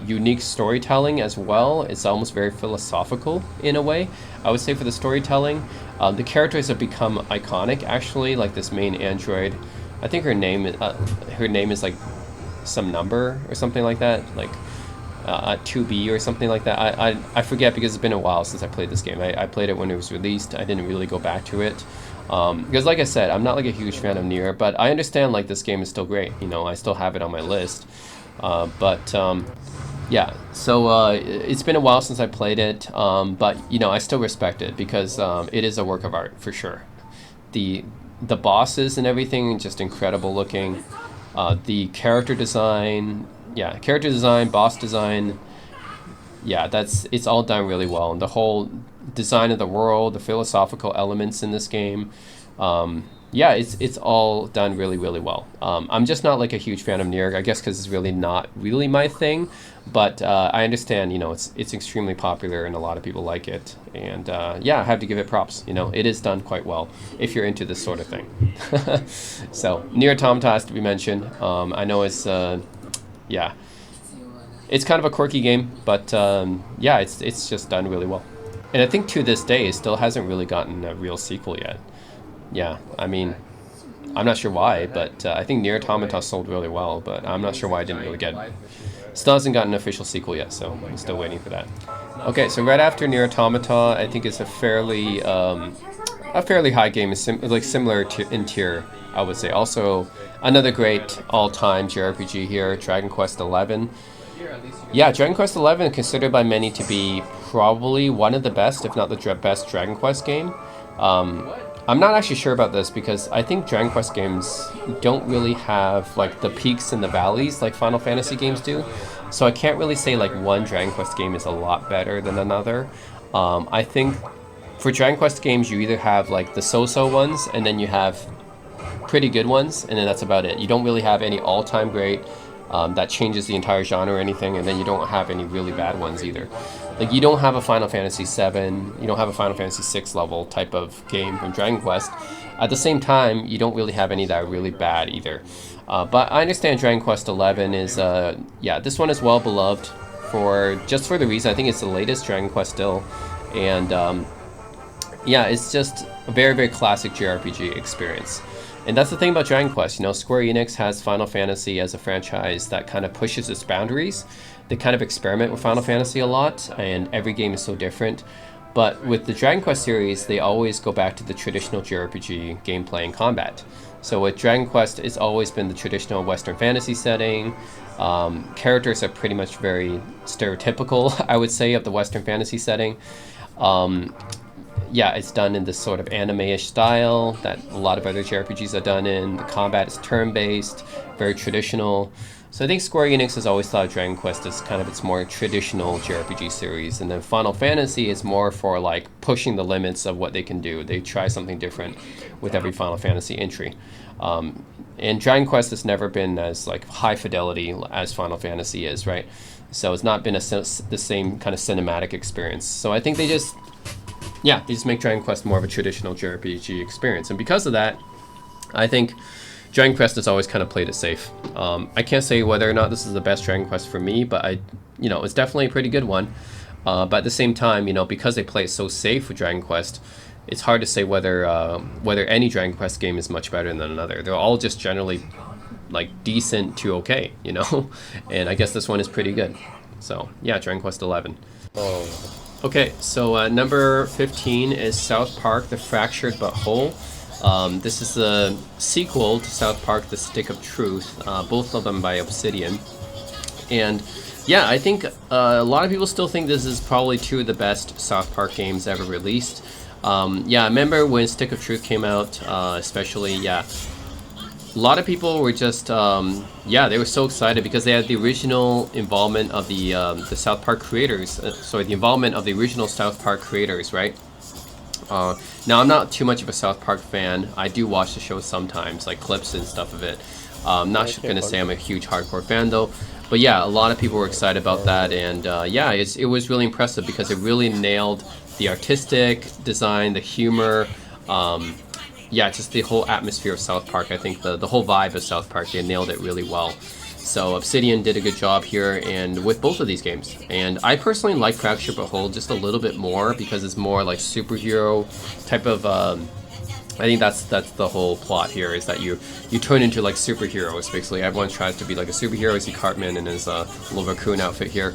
unique storytelling as well. It's almost very philosophical in a way, I would say, for the storytelling. The characters have become iconic, actually, like this main android. I think her name is like some number or something like that, like 2B or something like that. I forget, because it's been a while since I played this game. I played it when it was released. I didn't really go back to it. Because like I said, I'm not like a huge fan of Nier, but I understand like this game is still great. You know, I still have it on my list. Yeah, so it's been a while since I played it, but you know, I still respect it because it is a work of art for sure. The bosses and everything just incredible looking. The character design, boss design, yeah, it's all done really well. And the whole design of the world, the philosophical elements in this game, yeah, it's all done really, really well. I'm just not like a huge fan of Nier, I guess because it's really not really my thing, but I understand, you know, it's extremely popular and a lot of people like it, and yeah, I have to give it props. You know, it is done quite well if you're into this sort of thing. So Nier Automata has to be mentioned. I know it's yeah, it's kind of a quirky game, but yeah, it's just done really well. And I think to this day, it still hasn't really gotten a real sequel yet. Yeah, I mean, I'm not sure why, but I think Nier Automata sold really well, but I'm not sure why I didn't really get it. Still hasn't gotten an official sequel yet, so I'm still waiting for that. Okay, so right after Nier Automata, I think it's a fairly high game, like similar to in tier, I would say. Also, another great all-time JRPG here, Dragon Quest XI. Yeah, Dragon Quest XI is considered by many to be probably one of the best, if not the best, Dragon Quest game. I'm not actually sure about this because I think Dragon Quest games don't really have like the peaks and the valleys like Final Fantasy games do. So I can't really say like one Dragon Quest game is a lot better than another. I think for Dragon Quest games, you either have like the so-so ones, and then you have pretty good ones, and then that's about it. You don't really have any all-time great that changes the entire genre or anything, and then you don't have any really bad ones either. Like, you don't have a Final Fantasy VII, you don't have a Final Fantasy VI level type of game from Dragon Quest. At the same time, you don't really have any that are really bad either. But I understand Dragon Quest XI is, yeah, this one is well beloved just for the reason, I think it's the latest Dragon Quest still. And yeah, it's just a very, very classic JRPG experience. And that's the thing about Dragon Quest, you know, Square Enix has Final Fantasy as a franchise that kind of pushes its boundaries. They kind of experiment with Final Fantasy a lot, and every game is so different. But with the Dragon Quest series, they always go back to the traditional JRPG gameplay and combat. So with Dragon Quest, it's always been the traditional Western fantasy setting. Characters are pretty much very stereotypical, I would say, of the Western fantasy setting. Yeah, it's done in this sort of anime-ish style that a lot of other JRPGs are done in. The combat is turn-based, very traditional. So I think Square Enix has always thought of Dragon Quest as kind of its more traditional JRPG series, and then Final Fantasy is more for like pushing the limits of what they can do. They try something different with every Final Fantasy entry. And Dragon Quest has never been as like high fidelity as Final Fantasy is, right? So it's not been the same kind of cinematic experience. So I think they just make Dragon Quest more of a traditional JRPG experience. And because of that, I think Dragon Quest has always kind of played it safe. I can't say whether or not this is the best Dragon Quest for me, but it's definitely a pretty good one. But at the same time, you know, because they play it so safe with Dragon Quest, it's hard to say whether any Dragon Quest game is much better than another. They're all just generally like decent to okay, you know? And I guess this one is pretty good. So yeah, Dragon Quest XI. Oh. Okay, so number 15 is South Park: The Fractured But Whole. This is the sequel to South Park: The Stick of Truth, both of them by Obsidian. And yeah, I think a lot of people still think this is probably two of the best South Park games ever released. Yeah, I remember when Stick of Truth came out, especially, yeah. a lot of people were just, yeah, they were so excited because they had the original involvement of the South Park creators. Sorry, the involvement of the original South Park creators, right? Now, I'm not too much of a South Park fan. I do watch the show sometimes, like clips and stuff of it. I'm not going to say I'm a huge hardcore fan, though. But yeah, a lot of people were excited about that. And yeah, it was really impressive because it really nailed the artistic design, the humor, yeah, just the whole atmosphere of South Park. I think the whole vibe of South Park, they nailed it really well. So Obsidian did a good job here, and with both of these games. And I personally like Fracture But Whole just a little bit more because it's more like superhero type of. I think that's the whole plot here, is that you turn into like superheroes basically. Everyone tries to be like a superhero. You see Cartman in his little raccoon outfit here.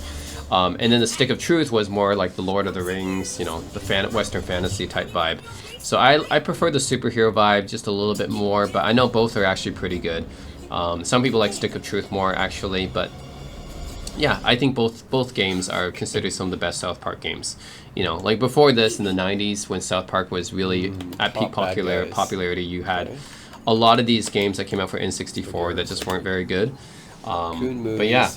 And then the Stick of Truth was more like the Lord of the Rings, you know, the Western fantasy type vibe. So I prefer the superhero vibe just a little bit more, but I know both are actually pretty good. Some people like Stick of Truth more actually, but yeah, I think both games are considered some of the best South Park games. You know, like before this in the 90s when South Park was really at peak popularity, you had a lot of these games that came out for N64 that just weren't very good. But yeah,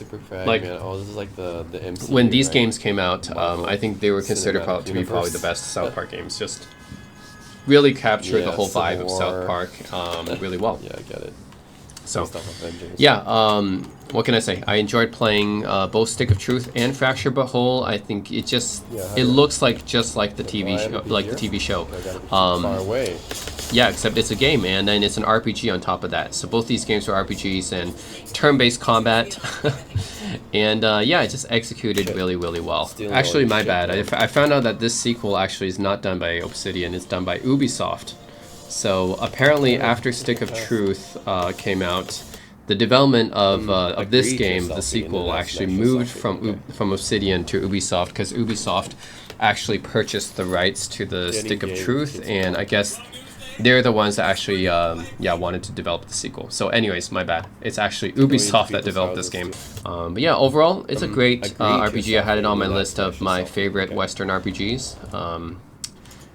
like this is like the MCU, when these games came out, I think they were considered to be probably the best South Park games. Just really captured the whole vibe of South Park really well. Yeah, I get it. So, yeah, what can I say? I enjoyed playing both Stick of Truth and Fracture But Whole. I think it just it looks like just like the TV show, Far away. Yeah, except it's a game, man, and it's an RPG on top of that. So both these games are RPGs and turn-based combat, and yeah, it just executed really, really well. Actually, my bad. I found out that this sequel actually is not done by Obsidian. It's done by Ubisoft. So apparently, after Stick of Truth came out, the development of this game, the sequel, actually moved from Obsidian to Ubisoft because Ubisoft actually purchased the rights to the Stick of Truth, and I guess they're the ones that actually yeah, wanted to develop the sequel. So anyways, my bad. It's actually Ubisoft that developed this game. But yeah, overall, it's a great RPG. I had it on my list of my favorite Western RPGs.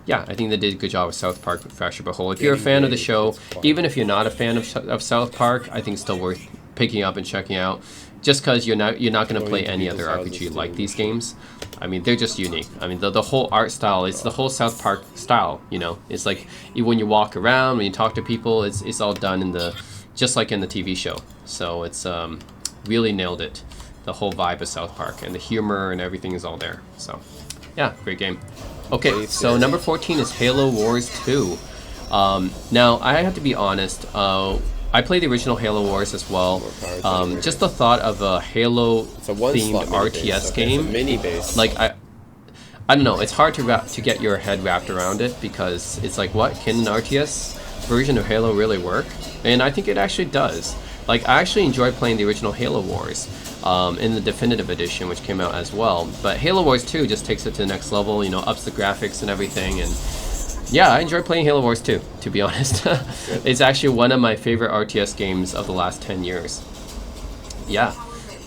Yeah, I think they did a good job with South Park with Fracture But Whole. If you're a fan of the show, even if you're not a fan of South Park, I think it's still worth picking up and checking out. Just because you're not going to play any other RPG like these games. I mean, they're just unique. I mean, the whole art style, it's the whole South Park style, you know. It's like when you walk around, when you talk to people, it's all done in just like in the TV show. So it's really nailed it. The whole vibe of South Park and the humor and everything is all there. So yeah, great game. Okay, so number 14 is Halo Wars 2. Now, I have to be honest, I played the original Halo Wars as well. Just the thought of a Halo-themed RTS game, like I don't know, it's hard to get your head wrapped around it because it's like, what, can an RTS version of Halo really work? And I think it actually does. Like, I actually enjoyed playing the original Halo Wars. In the Definitive Edition, which came out as well. But Halo Wars 2 just takes it to the next level, you know, ups the graphics and everything. And yeah, I enjoy playing Halo Wars 2, to be honest. It's actually one of my favorite RTS games of the last 10 years. Yeah.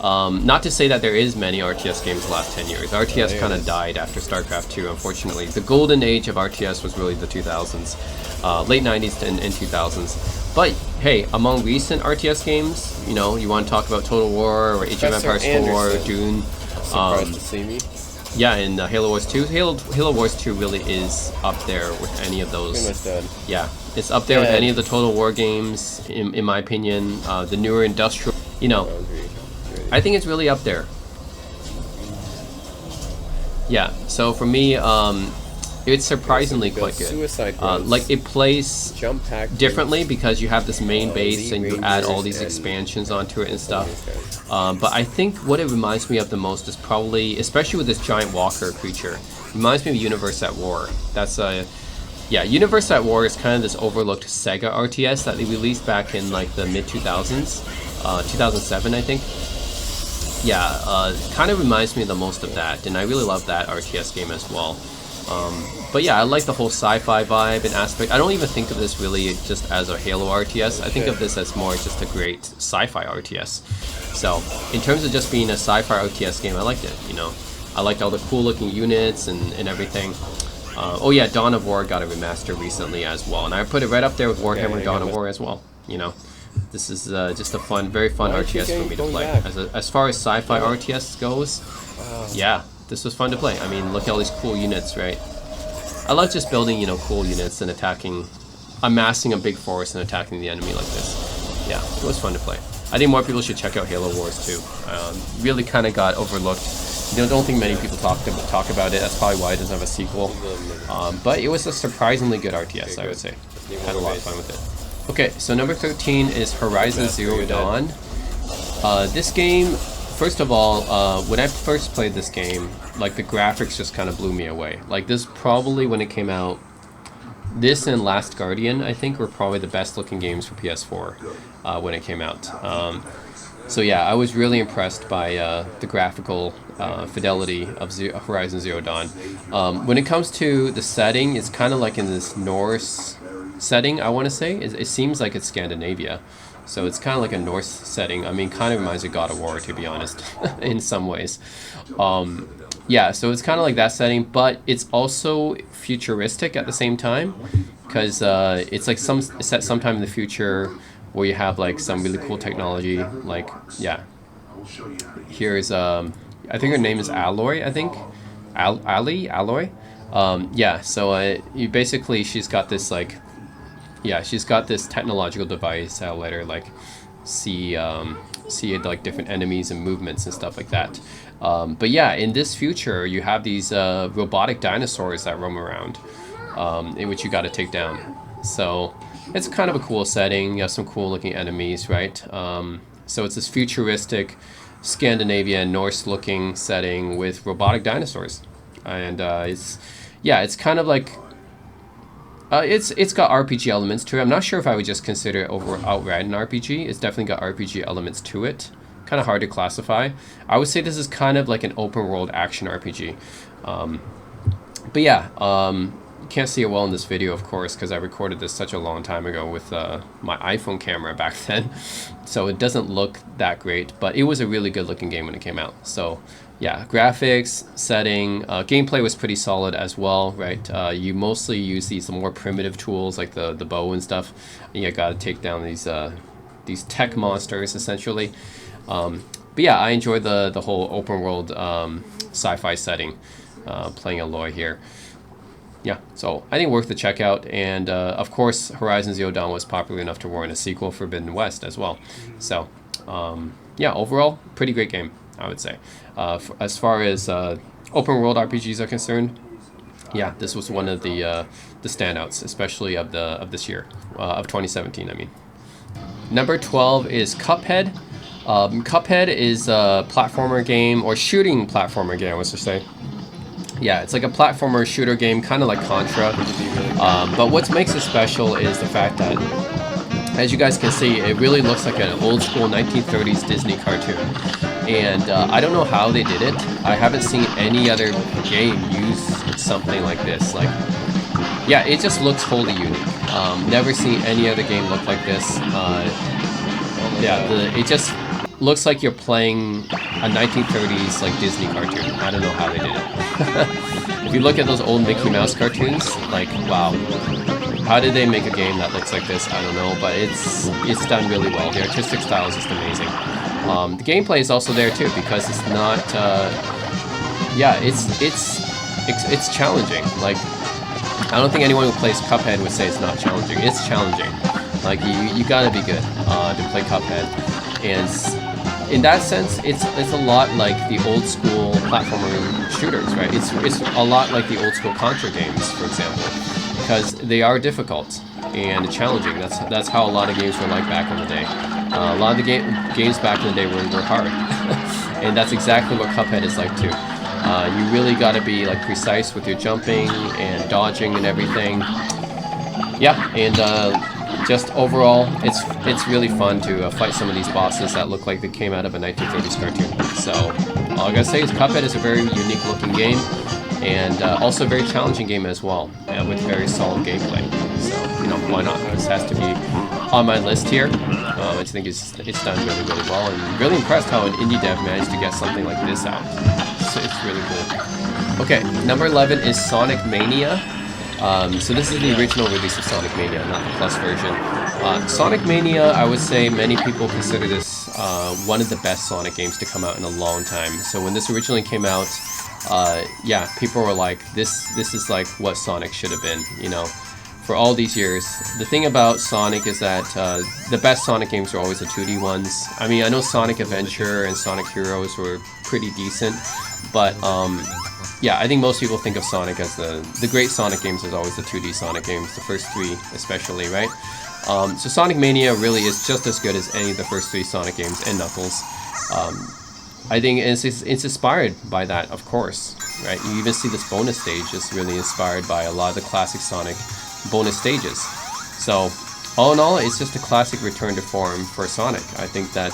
Not to say that there is many RTS games the last 10 years. RTS kind of died after StarCraft 2, unfortunately. The golden age of RTS was really the 2000s, late 90s and 2000s. But hey, among recent RTS games, you know, you want to talk about Total War or Age of Empires 4, Dune. Surprised to see me. Yeah, and Halo Wars 2. Halo Wars 2 really is up there with any of those. Pretty much dead. Yeah, it's up there with any of the Total War games, in my opinion. The newer industrial, you know, I think it's really up there. Yeah, so for me, it's surprisingly quite good. Like, it plays differently because you have this main base and you add all these expansions onto it and stuff. But I think what it reminds me of the most is probably, especially with this giant walker creature, reminds me of Universe at War. That's yeah, Universe at War is kind of this overlooked Sega RTS that they released back in like the mid-2000s, 2007 I think. Yeah, kind of reminds me the most of that, and I really love that RTS game as well. But yeah, I like the whole sci-fi vibe and aspect. I don't even think of this really just as a Halo RTS. I think of this as more just a great sci-fi RTS. So, in terms of just being a sci-fi RTS game, I liked it, you know. I liked all the cool looking units and everything. Oh yeah, Dawn of War got a remaster recently as well, and I put it right up there with Warhammer Dawn of War as well, you know. This is just a very fun Why is the RTS for game me to going play. back? As far as sci-fi RTS goes, yeah, this was fun to play. I mean, look at all these cool units, right? I love just building, you know, cool units and attacking, amassing a big force and attacking the enemy like this. Yeah, it was fun to play. I think more people should check out Halo Wars too. Really kind of got overlooked. You know, don't think many people talk about it. That's probably why it doesn't have a sequel. But it was a surprisingly good RTS, I would say. Had a lot of fun with it. Okay, so number 13 is Horizon Zero Dawn. This game, first of all, when I first played this game, like the graphics just kind of blew me away. Like this probably when it came out, this and Last Guardian I think were probably the best looking games for PS4 when it came out. So yeah, I was really impressed by the graphical fidelity of Horizon Zero Dawn. When it comes to the setting, it's kind of like in this Norse setting, I want to say. It seems like it's Scandinavia. So it's kind of like a Norse setting. I mean, kind of reminds me of God of War, to be honest, in some ways. Yeah, so it's kind of like that setting, but it's also futuristic at the same time, because it's like set sometime in the future where you have like some really cool technology. Like, yeah, here's I think her name is Aloy. I think Aloy. Yeah, so you basically she's got this like. Yeah, she's got this technological device that'll let her like see like different enemies and movements and stuff like that. But yeah, in this future, you have these robotic dinosaurs that roam around, in which you got to take down. So it's kind of a cool setting. You have some cool looking enemies, right? So it's this futuristic Scandinavian Norse looking setting with robotic dinosaurs, and it's kind of like. It's got RPG elements to it. I'm not sure if I would just consider it outright an RPG. It's definitely got RPG elements to it. Kind of hard to classify. I would say this is kind of like an open world action RPG. But yeah, you can't see it well in this video, of course, because I recorded this such a long time ago with my iPhone camera back then. So it doesn't look that great, but it was a really good looking game when it came out. So yeah, graphics, setting, gameplay was pretty solid as well, right? You mostly use these more primitive tools like the bow and stuff. And you gotta take down these tech monsters essentially. But yeah, I enjoyed the whole open world sci-fi setting, playing Aloy here. Yeah, so I think worth the check out, and of course Horizon Zero Dawn was popular enough to warrant a sequel, Forbidden West, as well. So yeah, overall, pretty great game, I would say. As far as open world RPGs are concerned, yeah, this was one of the standouts, especially of this year, of 2017. I mean, number 12 is Cuphead. Cuphead is a platformer game, or shooting platformer game, I was to say. Yeah, it's like a platformer shooter game, kind of like Contra. But what makes it special is the fact that, as you guys can see, it really looks like an old school 1930s Disney cartoon. And I don't know how they did it. I haven't seen any other game use something like this. Like, yeah, it just looks wholly unique. Never seen any other game look like this. Yeah, it just looks like you're playing a 1930s like Disney cartoon. I don't know how they did it. If you look at those old Mickey Mouse cartoons, like, wow, how did they make a game that looks like this? I don't know, but it's done really well. The artistic style is just amazing. The gameplay is also there too, because it's not. Yeah, it's challenging. Like, I don't think anyone who plays Cuphead would say it's not challenging. It's challenging. Like, you gotta be good to play Cuphead, and in that sense, it's a lot like the old school platformer shooters, right? It's a lot like the old school Contra games, for example, because they are difficult and challenging. That's how a lot of games were like back in the day. A lot of the games back in the day were hard, and that's exactly what Cuphead is like too. You really got to be like precise with your jumping and dodging and everything. Yeah, and just overall, it's really fun to fight some of these bosses that look like they came out of a 1930s cartoon. So all I gotta say is Cuphead is a very unique looking game, and also a very challenging game as well, with very solid gameplay. So, you know, why not? This has to be on my list here. I think it's done really, really well, and really impressed how an indie dev managed to get something like this out. So it's really cool. Okay, number 11 is Sonic Mania. So this is the original release of Sonic Mania, not the Plus version. Sonic Mania, I would say many people consider this one of the best Sonic games to come out in a long time. So when this originally came out, yeah, people were like, this is like what Sonic should have been, you know, for all these years. The thing about Sonic is that the best Sonic games are always the 2D ones. I mean, I know Sonic Adventure and Sonic Heroes were pretty decent, but yeah, I think most people think of Sonic as the great Sonic games is always the 2D Sonic games, the first three especially, right? So Sonic Mania really is just as good as any of the first three Sonic games, and Knuckles. I think it's inspired by that, of course, right? You even see this bonus stage is really inspired by a lot of the classic Sonic bonus stages. So all in all, it's just a classic return to form for Sonic. I think that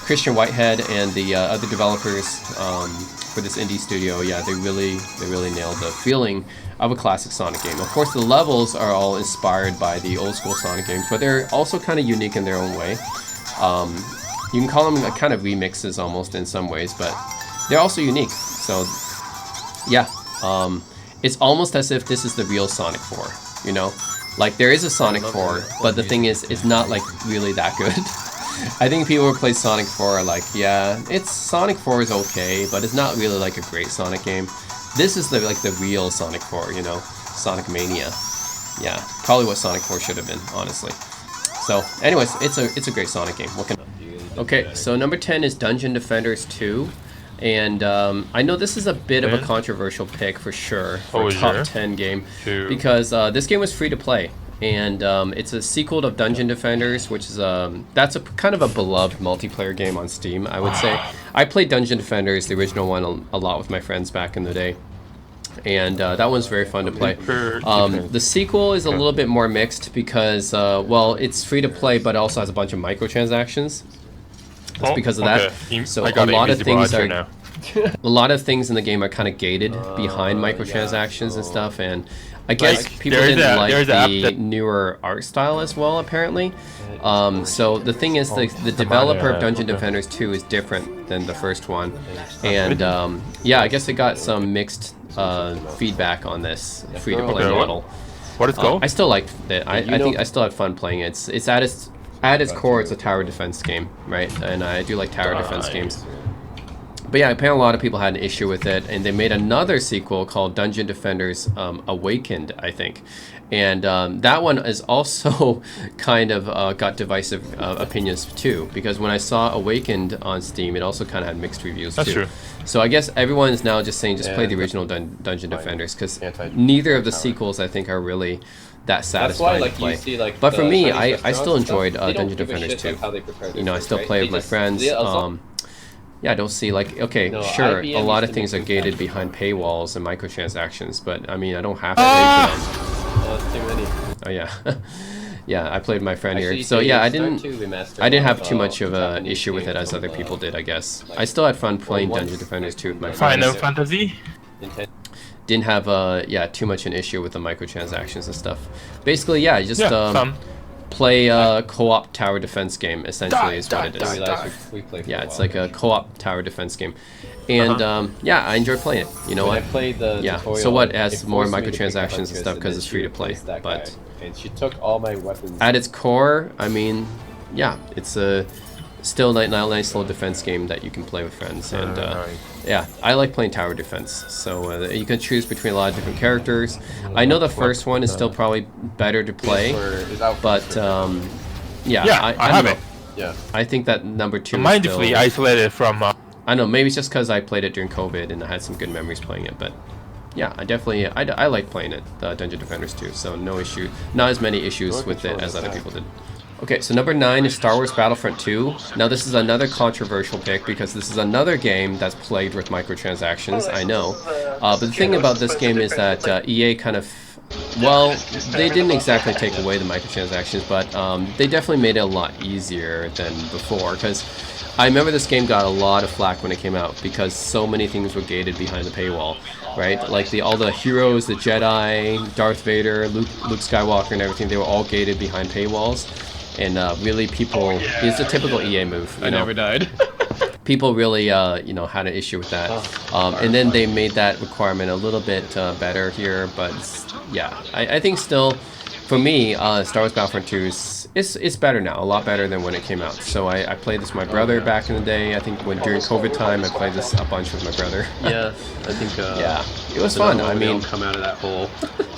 Christian Whitehead and the other developers for this indie studio, yeah, they really nailed the feeling of a classic Sonic game. Of course, the levels are all inspired by the old school Sonic games, but they're also kind of unique in their own way. You can call them kind of remixes almost in some ways, but they're also unique. So yeah, it's almost as if this is the real Sonic 4, you know? Like, there is a Sonic 4, but the thing is, it's not like really that good. I think people who play Sonic 4 are like, yeah, it's Sonic 4 is okay, but it's not really like a great Sonic game. This is like the real Sonic 4, you know, Sonic Mania. Yeah, probably what Sonic 4 should have been, honestly. So, anyways, it's a great Sonic game. What can... Okay, so number 10 is Dungeon Defenders 2. And I know this is a bit of a controversial pick for sure for a top 10 game because this game was free to play, and it's a sequel to Dungeon Defenders, which is that's a kind of a beloved multiplayer game on Steam, I would say. I played Dungeon Defenders, the original one, a lot with my friends back in the day, and that one's very fun to play. The sequel is a little bit more mixed because well, it's free to play, but it also has a bunch of microtransactions. That's because of that. So a lot of things are a lot of things in the game are kind of gated behind microtransactions and stuff, and I guess people didn't like the newer art style as well, apparently. So the thing is, the developer of Dungeon Defenders 2 is different than the first one, and yeah, I guess it got some mixed feedback on this free-to-play model. What is called? I still liked it. I think I still had fun playing it. It's at its core, it's a tower defense game, right? And I do like tower defense games. But yeah, apparently a lot of people had an issue with it, and they made another sequel called Dungeon Defenders Awakened, I think. And that one is also kind of got divisive opinions too, because when I saw Awakened on Steam, it also kind of had mixed reviews too. That's true. So I guess everyone is now just saying just play the original Dungeon Defenders, because neither of the sequels I think are really that satisfying to play. But for me, I still enjoyed Dungeon Defenders 2. You know, I still play with my friends. Yeah, I don't see, like, okay, sure, a lot of things are gated behind paywalls and microtransactions, but I mean, I don't have to pay for them. That's too many. Oh yeah. Yeah, I played with my friend here. So yeah, I didn't have too much of an issue with it as other people did, I guess. I still had fun playing Dungeon Defenders 2 with my friends. Final Fantasy? Didn't have yeah, too much an issue with the microtransactions and stuff. Basically, yeah, you just play a co-op tower defense game, essentially is what it is. Yeah, it's like a co-op tower defense game. And yeah, I enjoy playing it. You know what? Yeah, so what, it has more microtransactions and stuff because it's free to play. But she took all my weapons. At its core, I mean, yeah, it's a still a nice little defense game that you can play with friends. And yeah, I like playing tower defense. So you can choose between a lot of different characters. I know the first one is still probably better to play, but yeah, I have it. Yeah, I think that number 2 is still isolated from. I know, maybe it's just because I played it during COVID and I had some good memories playing it, but yeah, I like playing it, Dungeon Defenders 2, so no issue, not as many issues with it as other people did. Okay, so number 9 is Star Wars Battlefront 2. Now this is another controversial pick because this is another game that's plagued with microtransactions, I know. But the thing about this game is that EA kind of, well, they didn't exactly take away the microtransactions, but they definitely made it a lot easier than before, because I remember this game got a lot of flack when it came out because so many things were gated behind the paywall, right? Like all the heroes, the Jedi, Darth Vader, Luke Skywalker and everything, they were all gated behind paywalls. And really people, it's a typical EA move. I never died. People really, you know, had an issue with that. And then they made that requirement a little bit better here, but yeah, I think still, for me, Star Wars Battlefront 2 it's better now, a lot better than when it came out. So I played this with my brother back in the day. I think during COVID time, I played this a bunch with my brother. Yeah, I think. Yeah, it was fun. I mean, come out of that hole.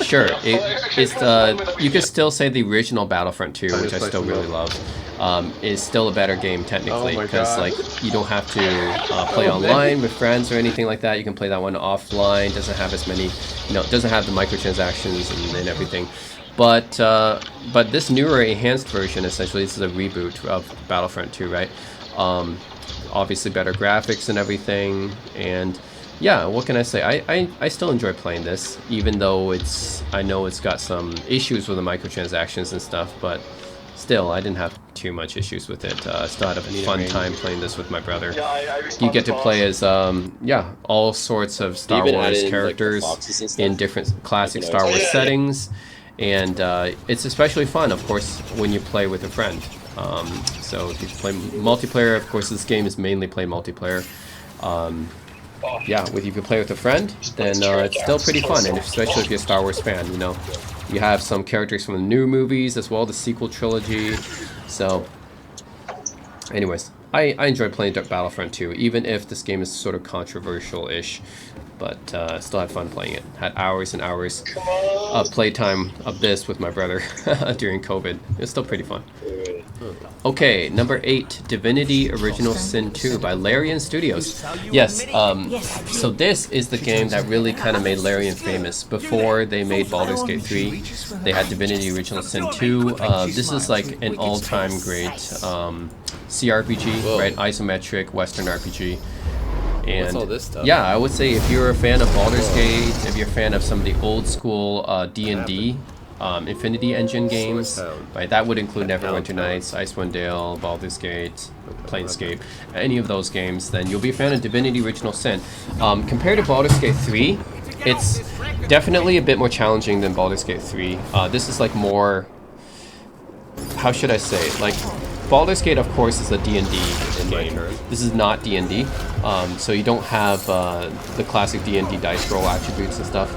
sure, it's you could still say the original Battlefront 2, which I still really love, is still a better game technically, because like you don't have to play online with friends or anything like that. You can play that one offline. Doesn't have as many, doesn't have the microtransactions and everything. But this newer enhanced version, essentially, this is a reboot of Battlefront 2, right? Obviously better graphics and everything, and yeah, what can I say? I still enjoy playing this, even though I know it's got some issues with the microtransactions and stuff, but still, I didn't have too much issues with it. Still had a fun time playing this with my brother. You get to play as, all sorts of Star Wars characters in different classic Star Wars settings. And it's especially fun, of course, when you play with a friend. So if you play multiplayer, of course, this game is mainly play multiplayer. If you can play with a friend, then it's still pretty fun, and especially if you're a Star Wars fan, You have some characters from the new movies as well, the sequel trilogy. So, anyways, I enjoy playing Battlefront 2, even if this game is sort of controversial-ish. But still had fun playing it. Had hours and hours of playtime of this with my brother during COVID. It's still pretty fun. Okay, number 8, Divinity Original Sin 2 by Larian Studios. Yes, so this is the game that really kind of made Larian famous. Before they made Baldur's Gate 3, they had Divinity Original Sin 2. This is like an all-time great CRPG, right? Isometric Western RPG. And what's all this stuff? Yeah, I would say if you're a fan of Baldur's Gate, if you're a fan of some of the old school D&D, Infinity Engine games, right? That would include Neverwinter Nights, Icewind Dale, Baldur's Gate, Planescape, any of those games, then you'll be a fan of Divinity Original Sin. Compared to Baldur's Gate 3, it's definitely a bit more challenging than Baldur's Gate 3. This is like more, how should I say, like, Baldur's Gate, of course, is a D&D game. This is not D&D, so you don't have the classic D&D dice roll attributes and stuff.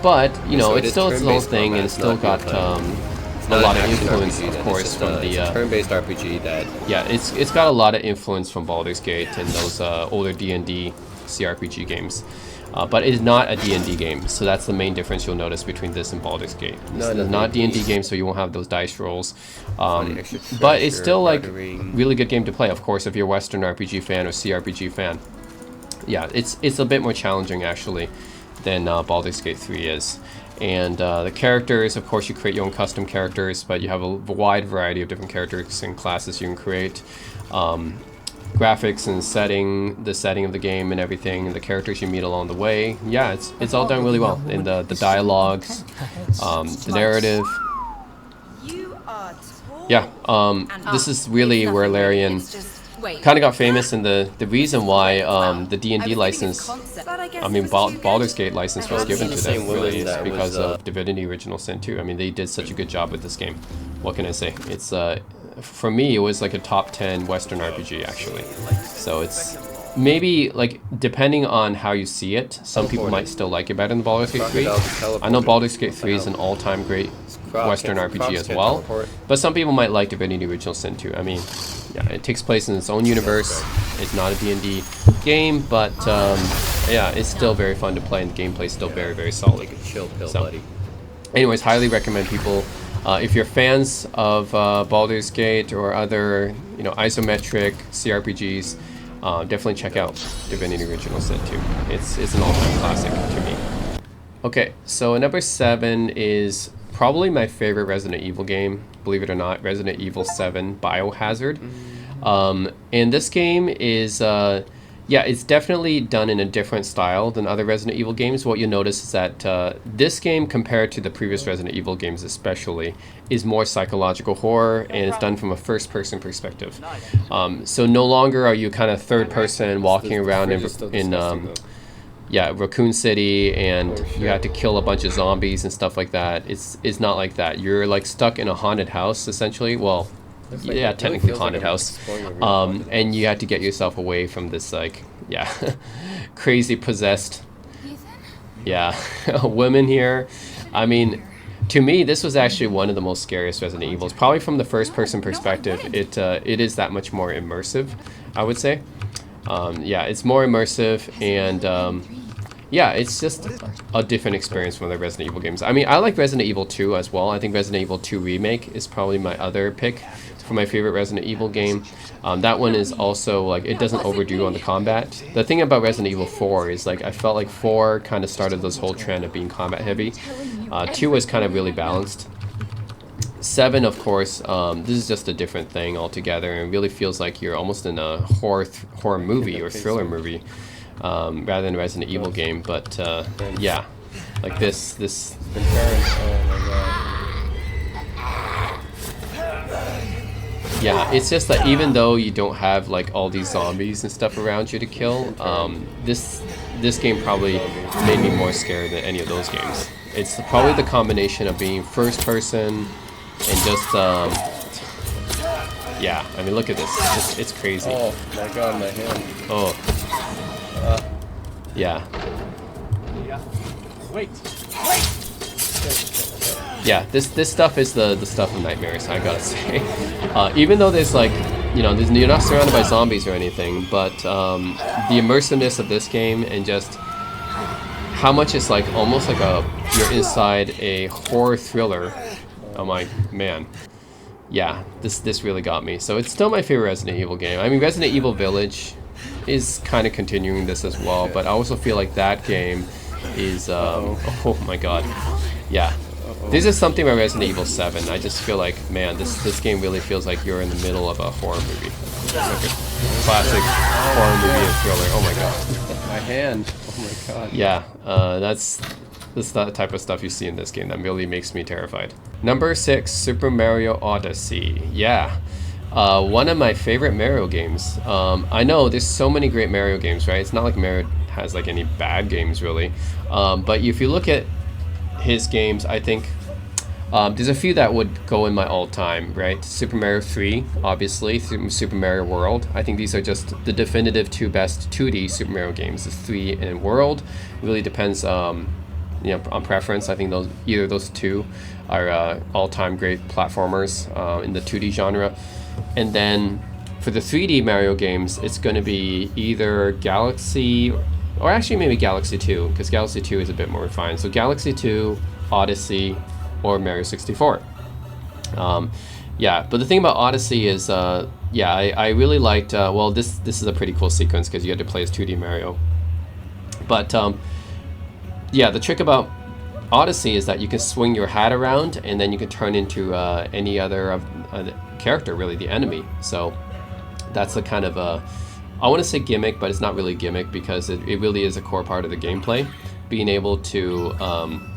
But, it's still its own thing, and it's still got a lot of influence, of course, from the... turn-based RPG that... Yeah, it's got a lot of influence from Baldur's Gate and those older D&D CRPG games. But it is not a D&D game, so that's the main difference you'll notice between this and Baldur's Gate. This is not a D&D game, so you won't have those dice rolls. But it's still like really good game to play, of course, if you're a Western RPG fan or CRPG fan. Yeah, it's a bit more challenging actually than Baldur's Gate 3 is. And the characters, of course, you create your own custom characters, but you have a wide variety of different characters and classes you can create. Graphics and the setting of the game and everything, and the characters you meet along the way. Yeah, it's all done really well. In the dialogues, the narrative. Yeah, this is really where Larian kind of got famous, and the reason why the D&D license, Baldur's Gate license was given to them really is because of Divinity Original Sin 2. I mean, they did such a good job with this game. What can I say? It's for me, it was like a top 10 Western RPG, actually. So it's maybe, like, depending on how you see it, some people might still like it better than Baldur's Gate 3. I know Baldur's Gate 3 is an all-time great Western RPG as well, but some people might like Divinity Original Sin 2. I mean, yeah, it takes place in its own universe. It's not a D&D game, but yeah, it's still very fun to play, and the gameplay is still very, very solid. So, anyways, highly recommend people... if you're fans of Baldur's Gate or other, isometric CRPGs, definitely check out Divinity Original Sin 2. It's an all-time classic to me. Okay, so number 7 is probably my favorite Resident Evil game, believe it or not, Resident Evil 7 Biohazard. And this game is... yeah, it's definitely done in a different style than other Resident Evil games. What you'll notice is that this game, compared to the previous Resident Evil games especially, is more psychological horror, and it's done from a first-person perspective. So no longer are you kind of third-person walking around in Raccoon City, and you have to kill a bunch of zombies and stuff like that. It's not like that. You're like stuck in a haunted house, essentially. Well... yeah, technically haunted house, and you have to get yourself away from this, like, crazy possessed Yeah, women here. I mean, to me, this was actually one of the most scariest Resident Evils. Probably from the first-person perspective, it is that much more immersive, I would say. Yeah, it's more immersive, and yeah, it's just a different experience from the Resident Evil games. I mean, I like Resident Evil 2 as well. I think Resident Evil 2 Remake is probably my other pick for my favorite Resident Evil game. That one is also, like, it doesn't overdo on the combat. The thing about Resident Evil 4 is, like, I felt like 4 kind of started this whole trend of being combat heavy. 2 was kind of really balanced. 7, of course, this is just a different thing altogether, and it really feels like you're almost in a horror movie or thriller movie, rather than a Resident Evil game. But yeah, like this. And parents, oh my god. Yeah, it's just that even though you don't have like all these zombies and stuff around you to kill, this game probably made me more scared than any of those games. It's probably the combination of being first person and just yeah, I mean, look at this. It's crazy. Oh my god, my hand. Oh. Yeah. Wait. Yeah, this stuff is the stuff of nightmares, I gotta say. Even though there's like, you know, you're not surrounded by zombies or anything, but the immersiveness of this game and just how much it's like almost like you're inside a horror thriller. Oh my man. Yeah, this really got me. So it's still my favorite Resident Evil game. I mean, Resident Evil Village is kind of continuing this as well, but I also feel like that game is oh my god. Yeah. This is something about Resident Evil 7. I just feel like, man, this game really feels like you're in the middle of a horror movie. It's like a classic horror movie and thriller. Oh my god. My hand. Oh my god. Yeah, that's the type of stuff you see in this game that really makes me terrified. Number 6, Super Mario Odyssey. Yeah, one of my favorite Mario games. I know there's so many great Mario games, right? It's not like Mario has like any bad games really. But if you look at his games, I think there's a few that would go in my all-time, right? Super Mario 3, obviously, Super Mario World. I think these are just the definitive two best 2D Super Mario games. The 3 and World. It really depends, you know, on preference. I think either those two are all-time great platformers in the 2D genre. And then for the 3D Mario games, it's going to be either Galaxy, or actually maybe Galaxy 2, because Galaxy 2 is a bit more refined. So Galaxy 2, Odyssey, or Mario 64. Yeah, but the thing about Odyssey is, yeah, I really liked, well, this is a pretty cool sequence because you had to play as 2D Mario. But yeah, the trick about Odyssey is that you can swing your hat around and then you can turn into any other character, really, the enemy. So that's the kind of I want to say gimmick, but it's not really a gimmick because it really is a core part of the gameplay. Being able to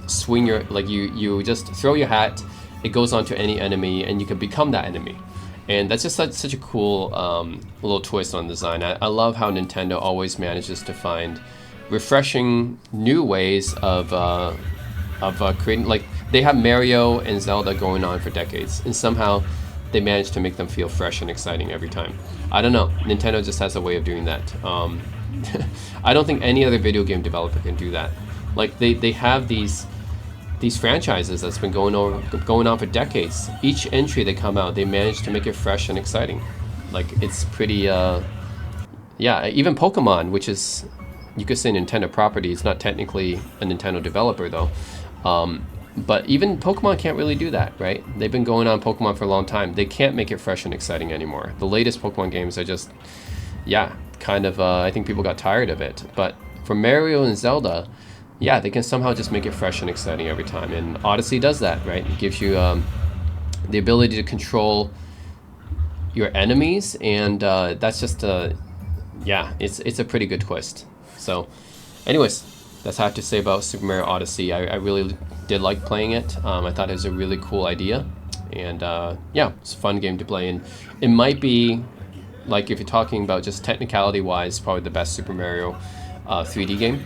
swing your, like you just throw your hat, it goes onto any enemy and you can become that enemy. And that's just such a cool little twist on design. I love how Nintendo always manages to find refreshing new ways of creating, like they have Mario and Zelda going on for decades and somehow they manage to make them feel fresh and exciting every time. I don't know, Nintendo just has a way of doing that. I don't think any other video game developer can do that. Like they have these franchises that's been going on for decades. Each entry they come out, they manage to make it fresh and exciting. Like it's pretty yeah, even Pokemon, which is, you could say Nintendo property, it's not technically a Nintendo developer though. But even Pokemon can't really do that, right? They've been going on Pokemon for a long time. They can't make it fresh and exciting anymore. The latest Pokemon games are just, yeah, kind of, I think people got tired of it. But for Mario and Zelda, yeah, they can somehow just make it fresh and exciting every time. And Odyssey does that, right? It gives you the ability to control your enemies, and that's just, yeah, it's a pretty good twist. So, anyways, that's all I have to say about Super Mario Odyssey. I really did like playing it. I thought it was a really cool idea, and yeah, it's a fun game to play. And it might be, like, if you're talking about just technicality-wise, probably the best Super Mario 3D game.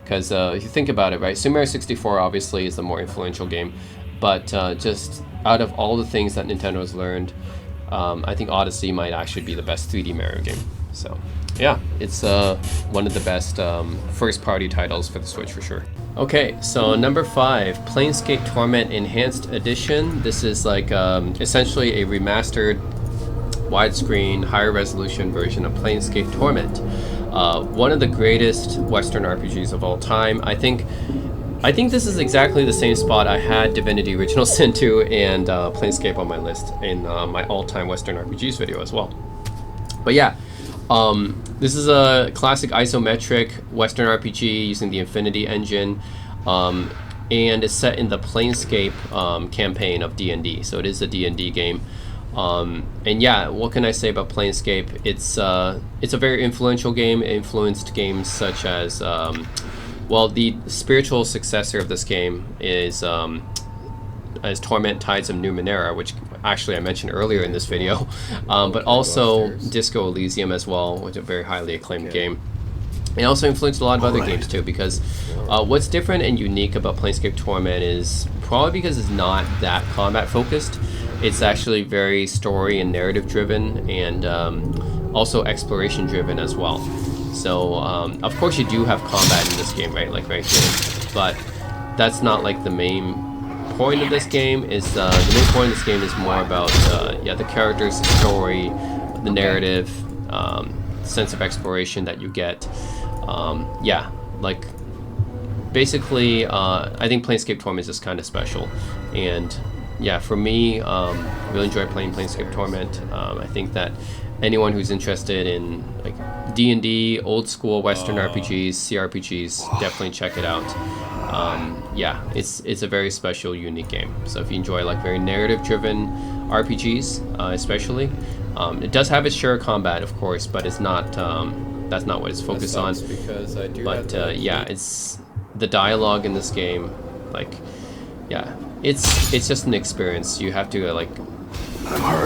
Because if you think about it, right, Super Mario 64 obviously is the more influential game, but just out of all the things that Nintendo has learned, I think Odyssey might actually be the best 3D Mario game. So, yeah, it's one of the best first-party titles for the Switch for sure. Okay, so number 5, Planescape Torment Enhanced Edition. This is like essentially a remastered, widescreen, higher resolution version of Planescape Torment. One of the greatest Western RPGs of all time. I think this is exactly the same spot I had Divinity Original Sin 2 and Planescape on my list in my all-time Western RPGs video as well. But yeah, this is a classic isometric Western RPG using the Infinity engine, and it's set in the Planescape campaign of D&D. So it is a D&D game. And yeah, what can I say about Planescape? It's a very influential game. It influenced games such as, well, the spiritual successor of this game is as Torment Tides of Numenera, which actually I mentioned earlier in this video, but also Disco Elysium as well, which is a very highly acclaimed game. It also influenced a lot of other games too, because what's different and unique about Planescape Torment is probably because it's not that combat focused. It's actually very story and narrative driven, and also exploration driven as well. So of course you do have combat in this game, right? Like right here, but that's not like the main point of this game. Is the main point of this game is more about yeah, the characters, the story, the narrative, sense of exploration that you get. Yeah, like basically I think Planescape Torment is just kind of special, and yeah, for me, really enjoy playing Planescape Torment. I think that anyone who's interested in like D&D, old school Western RPGs, CRPGs, definitely check it out. Yeah, it's a very special, unique game. So if you enjoy like very narrative-driven RPGs, especially, it does have its share of combat, of course, but it's not. That's not what it's focused on. Because I do but yeah, it's the dialogue in this game, like, yeah, it's just an experience. You have to like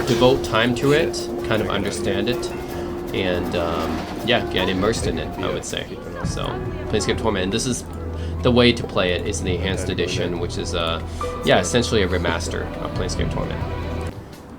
devote time to it, kind of understand it, and yeah, get immersed in it, I would say. So Planescape Torment, and this is the way to play it is the Enhanced Edition, which is yeah, essentially a remaster of Planescape Torment.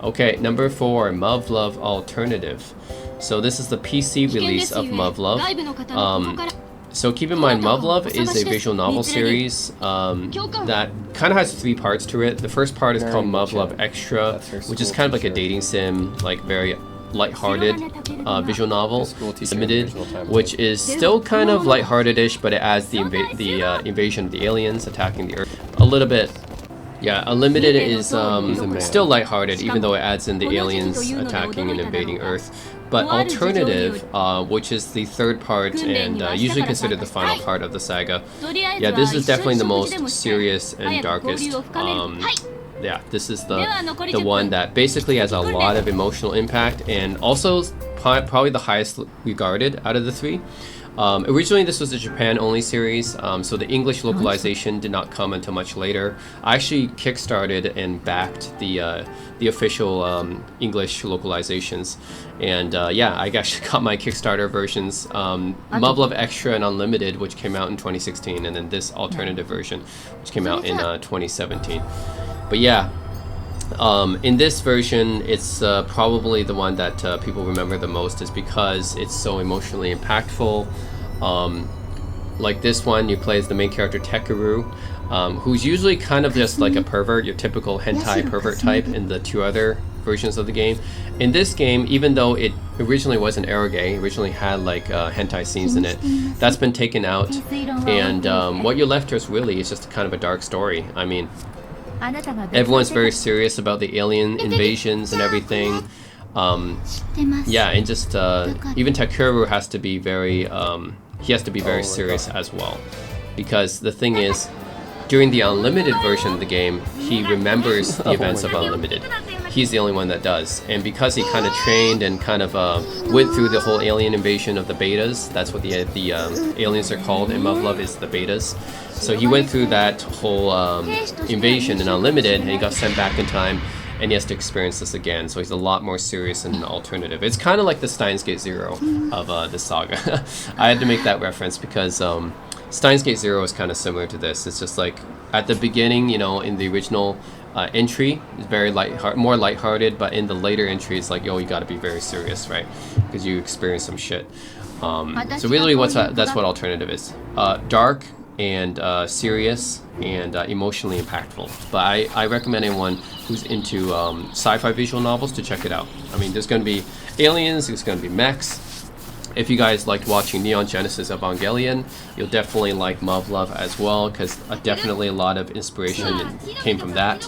Okay, number 4, Muv-Luv Alternative. So this is the PC release of Muv-Luv. So keep in mind, Muv-Luv is a visual novel series that kind of has 3 parts to it. The first part is called Muv-Luv Extra, which is kind of like a dating sim, like very lighthearted visual novel, limited, which is still kind of lighthearted-ish, but it adds the invasion of the aliens attacking the Earth a little bit. Yeah, Unlimited is still lighthearted, even though it adds in the aliens attacking and invading Earth. But Alternative, which is the 3rd part and usually considered the final part of the saga, yeah, this is definitely the most serious and darkest. Yeah, this is the one that basically has a lot of emotional impact, and also probably the highest regarded out of the 3. Originally this was a Japan-only series, so the English localization did not come until much later. I actually kickstarted and backed the official English localizations, and yeah, I actually got my Kickstarter versions, Muv-Luv Extra and Unlimited, which came out in 2016, and then this alternative version, which came out in 2017. But yeah, in this version, it's probably the one that people remember the most, is because it's so emotionally impactful. Like this one, you play as the main character Tekeru, who's usually kind of just like a pervert, your typical hentai pervert type in the 2 other versions of the game. In this game, even though it originally was an eroge, it originally had like hentai scenes in it, that's been taken out, and what you're left with really is just kind of a dark story. I mean, everyone's very serious about the alien invasions and everything. Yeah, and just even Takeru has to be very he has to be very serious as well, because the thing is, during the Unlimited version of the game, he remembers the events of Unlimited. He's the only one that does, and because he kind of trained and kind of went through the whole alien invasion of the betas, that's what the aliens are called in Muv-Luv, is the betas. So he went through that whole invasion in Unlimited, and he got sent back in time, and he has to experience this again. So he's a lot more serious and alternative. It's kind of like the Steins Gate Zero of this saga. I had to make that reference because Steins Gate Zero is kind of similar to this. It's just like at the beginning, you know, in the original entry is very more lighthearted, but in the later entries, like, yo, you got to be very serious, right? Because you experience some shit. So really, that's what alternative is. Dark and serious and emotionally impactful. But I recommend anyone who's into sci-fi visual novels to check it out. I mean, there's going to be aliens, there's going to be mechs. If you guys liked watching Neon Genesis Evangelion, you'll definitely like Muv-Luv as well, because definitely a lot of inspiration came from that.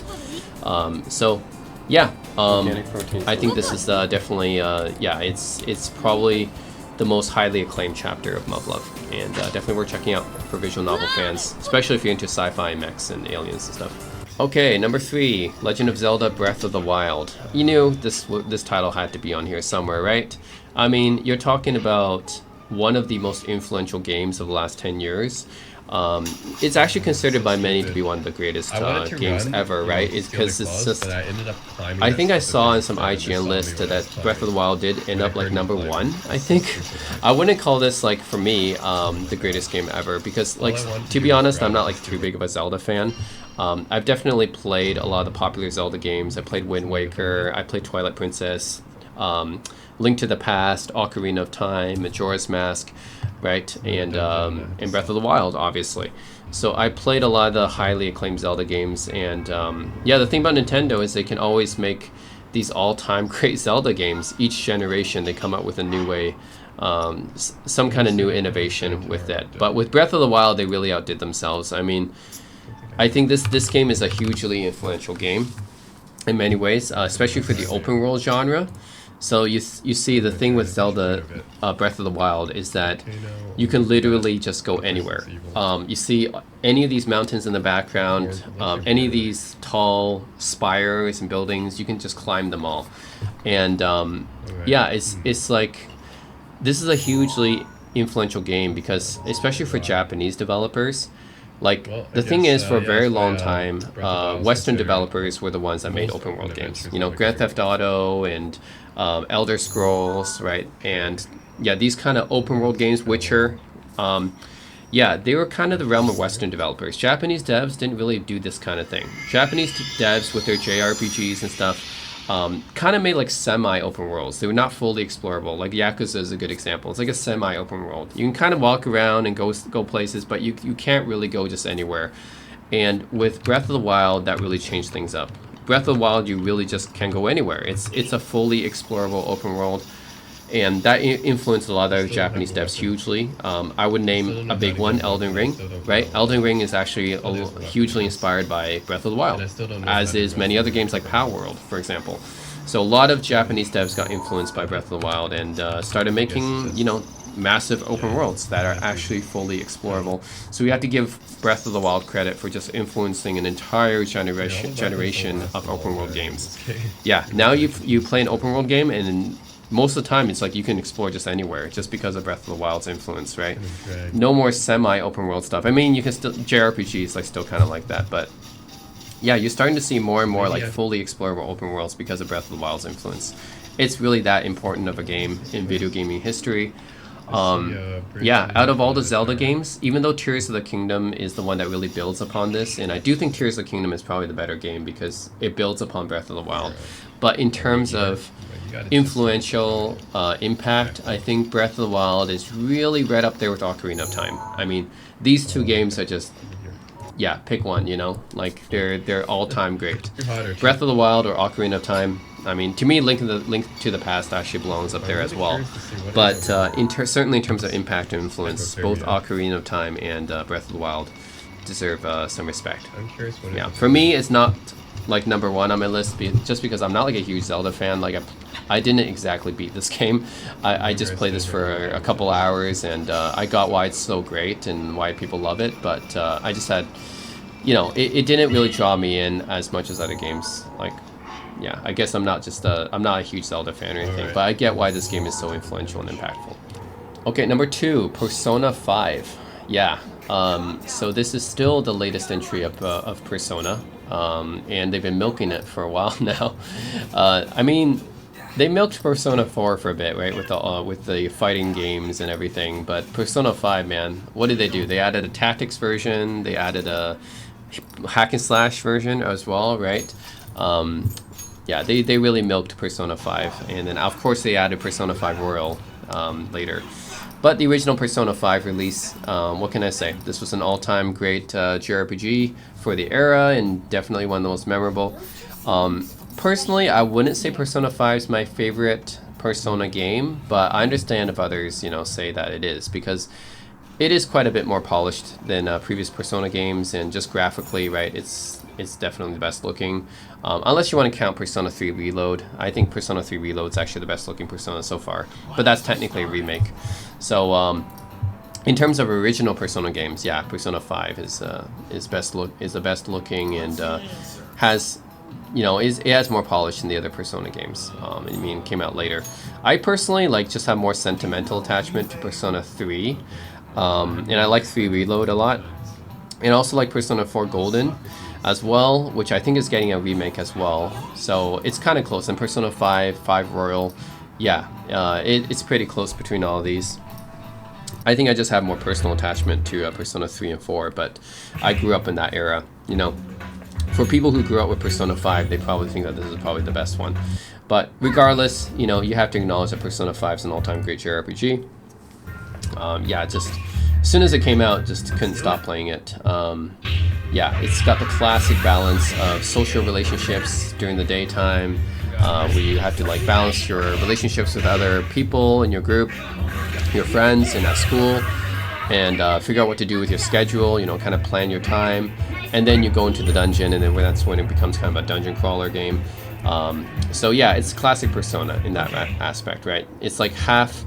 So, yeah, I think this is definitely, yeah, it's probably the most highly acclaimed chapter of Muv-Luv, and definitely worth checking out for visual novel fans, especially if you're into sci-fi, mechs, and aliens and stuff. Okay, number 3, Legend of Zelda: Breath of the Wild. You knew this title had to be on here somewhere, right? I mean, you're talking about one of the most influential games of the last 10 years. It's actually considered by many to be one of the greatest games ever, right? It's because it's just... I think I saw in some IGN list that Breath of the Wild did end up like number 1, I think. I wouldn't call this, like, for me, the greatest game ever, because, like, to be honest, I'm not, like, too big of a Zelda fan. I've definitely played a lot of the popular Zelda games. I played Wind Waker, I played Twilight Princess, Link to the Past, Ocarina of Time, Majora's Mask, right, and Breath of the Wild, obviously. So I played a lot of the highly acclaimed Zelda games, and yeah, the thing about Nintendo is they can always make these all-time great Zelda games. Each generation they come up with a new way, some kind of new innovation with it. But with Breath of the Wild, they really outdid themselves. I mean, I think this game is a hugely influential game in many ways, especially for the open world genre. So you see, the thing with Zelda Breath of the Wild is that you can literally just go anywhere. You see any of these mountains in the background, any of these tall spires and buildings, you can just climb them all. And yeah, it's like, this is a hugely influential game because, especially for Japanese developers, like, the thing is, for a very long time, Western developers were the ones that made open world games. You know, Grand Theft Auto and Elder Scrolls, right? And yeah, these kind of open world games, Witcher, yeah, they were kind of the realm of Western developers. Japanese devs didn't really do this kind of thing. Japanese devs with their JRPGs and stuff kind of made like semi-open worlds. They were not fully explorable. Like Yakuza is a good example. It's like a semi-open world. You can kind of walk around and go places, but you can't really go just anywhere. And with Breath of the Wild, that really changed things up. Breath of the Wild, you really just can go anywhere. It's a fully explorable open world, and that influenced a lot of other Japanese devs hugely. I would name a big one, Elden Ring, right? Elden Ring is actually hugely inspired by Breath of the Wild, as is many other games like Power World, for example. So a lot of Japanese devs got influenced by Breath of the Wild and started making, you know, massive open worlds that are actually fully explorable. So we have to give Breath of the Wild credit for just influencing an entire generation of open world games. Yeah, now you play an open world game, and most of the time it's like you can explore just anywhere, just because of Breath of the Wild's influence, right? No more semi-open world stuff. I mean, you can still, JRPGs like still kind of like that, but yeah, you're starting to see more and more like fully explorable open worlds because of Breath of the Wild's influence. It's really that important of a game in video gaming history. Yeah, out of all the Zelda games, even though Tears of the Kingdom is the one that really builds upon this, and I do think Tears of the Kingdom is probably the better game because it builds upon Breath of the Wild. But in terms of influential impact, I think Breath of the Wild is really right up there with Ocarina of Time. I mean, these two games are just, yeah, pick one, you know, like they're all-time great. Breath of the Wild or Ocarina of Time. I mean, to me, Link to the Past actually belongs up there as well. But certainly in terms of impact and influence, both Ocarina of Time and Breath of the Wild deserve some respect. Yeah, for me, it's not like number one on my list, just because I'm not like a huge Zelda fan. Like I didn't exactly beat this game. I just played this for a couple hours, and I got why it's so great and why people love it. But I just had, you know, it didn't really draw me in as much as other games. Like, yeah, I guess I'm not a huge Zelda fan or anything, but I get why this game is so influential and impactful. Okay, number 2, Persona 5. Yeah, so this is still the latest entry of Persona, and they've been milking it for a while now. I mean, they milked Persona 4 for a bit, right, with the fighting games and everything, but Persona 5, man, what did they do? They added a tactics version, they added a hack and slash version as well, right? Yeah, they really milked Persona 5, and then of course they added Persona 5 Royal later. But the original Persona 5 release, what can I say? This was an all-time great JRPG for the era, and definitely one of the most memorable. Personally, I wouldn't say Persona 5 is my favorite Persona game, but I understand if others, you know, say that it is, because it is quite a bit more polished than previous Persona games, and just graphically, right, it's definitely the best looking. Unless you want to count Persona 3 Reload. I think Persona 3 Reload is actually the best looking Persona so far, but that's technically a remake. So in terms of original Persona games, yeah, Persona 5 is the best looking, and has, you know, it has more polish than the other Persona games. I mean, it came out later. I personally just have more sentimental attachment to Persona 3, and I like 3 Reload a lot, and also like Persona 4 Golden as well, which I think is getting a remake as well. So it's kind of close. And Persona 5 Royal, yeah, it's pretty close between all of these. I think I just have more personal attachment to Persona 3 and 4, but I grew up in that era, you know. For people who grew up with Persona 5, they probably think that this is probably the best one. But regardless, you know, you have to acknowledge that Persona 5 is an all-time great JRPG. Yeah, just as soon as it came out, just couldn't stop playing it. Yeah, it's got the classic balance of social relationships during the daytime, where you have to like balance your relationships with other people in your group, your friends, and at school, and figure out what to do with your schedule, you know, kind of plan your time. And then you go into the dungeon, and then that's when it becomes kind of a dungeon crawler game. So yeah, it's classic Persona in that aspect, right? It's like half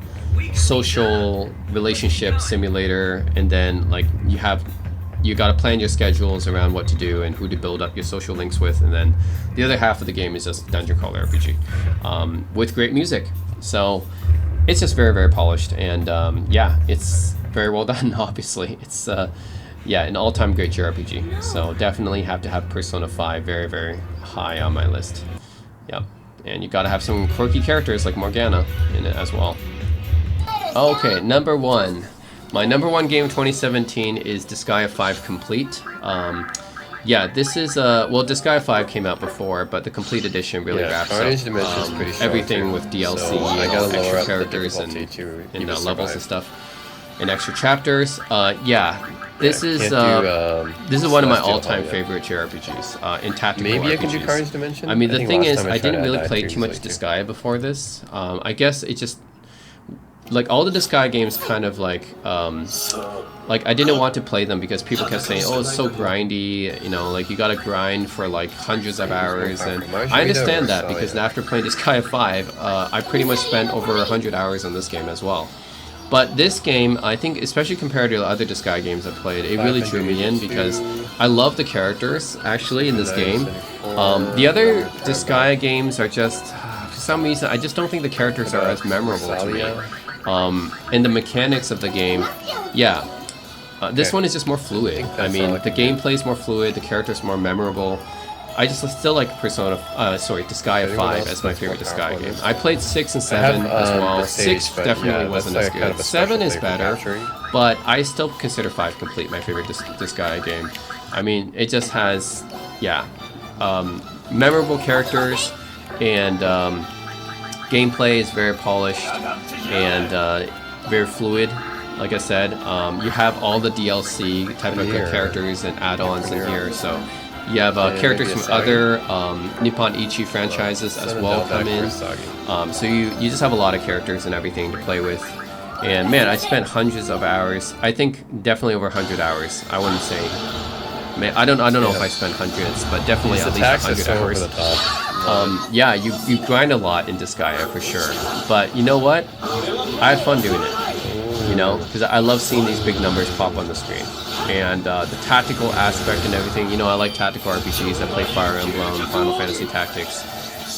social relationship simulator, and then like you got to plan your schedules around what to do and who to build up your social links with, and then the other half of the game is just dungeon crawler RPG with great music. So it's just very, very polished, and yeah, it's very well done. Obviously, it's yeah, an all-time great JRPG. So definitely have to have Persona 5 very, very high on my list. Yep, and you got to have some quirky characters like Morgana in it as well. Okay, number 1. My number 1 game of 2017 is Disgaea 5 Complete. Yeah, this is well, Disgaea 5 came out before, but the complete edition really wraps up everything too, with DLC, so and extra characters and levels and stuff, and extra chapters. Yeah, this is one of my all-time favorite JRPGs in tactical RPGs. I can do Carnage Dimension. I mean, the thing is, I didn't really play too much Disgaea before this. I guess it just, like, all the Disgaea games kind of like I didn't want to play them because people kept saying, oh, it's so grindy, you know, like you gotta grind for like hundreds of hours, and I understand that because after playing Disgaea 5, I pretty much spent over 100 hours on this game as well. But this game, I think, especially compared to the other Disgaea games I've played, it really drew me in because I love the characters, actually, in this game. The other Disgaea games are just, for some reason, I just don't think the characters are as memorable to me. And the mechanics of the game, yeah, this one is just more fluid. I mean, the gameplay is more fluid, the characters more memorable. I just still like Disgaea 5 as my favorite Disgaea game. I played 6 and 7 as well. 6 definitely wasn't as good. 7 is better, but I still consider 5 Complete my favorite Disgaea game. I mean, it just has, yeah, memorable characters, and gameplay is very polished and very fluid. Like I said, you have all the DLC type of characters and add-ons in here, so you have characters from other Nippon Ichi franchises as well come in. So you just have a lot of characters and everything to play with. And man, I spent hundreds of hours. I think definitely over 100 hours. I wouldn't say, man, I don't know if I spent hundreds, but definitely at least 100 hours. Yeah, you grind a lot in Disgaea for sure. But you know what? I had fun doing it. You know, because I love seeing these big numbers pop on the screen. And the tactical aspect and everything, you know, I like tactical RPGs. I play Fire Emblem, Final Fantasy Tactics.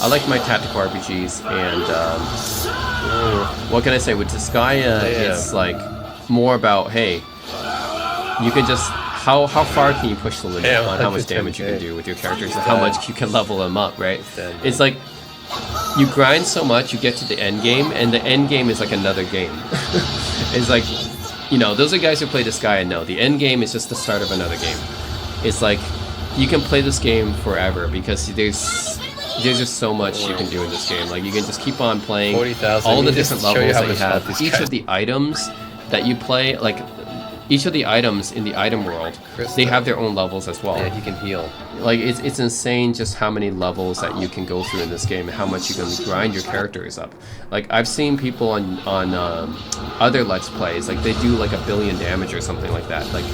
I like my tactical RPGs, and what can I say? With Disgaea, it's like more about, hey, you can just, how far can you push the limit on how much damage you can do with your characters and how much you can level them up, right? It's like, you grind so much, you get to the end game, and the end game is like another game. It's like, you know, those are guys who play Disgaea know the end game is just the start of another game. it's like you can play this game forever because there's just so much you can do in this game. Like you can just keep on playing 40,000. all the Let me just different show you levels how that you much health have. these Each guys- of the items that you play, like each of the items in the item world, they have their own levels as well. Yeah, he can heal. Like it's insane just how many levels that you can go through in this game and how much you can grind your characters up. Like I've seen people on other Let's Plays, like they do like 1 billion damage or something like that. Like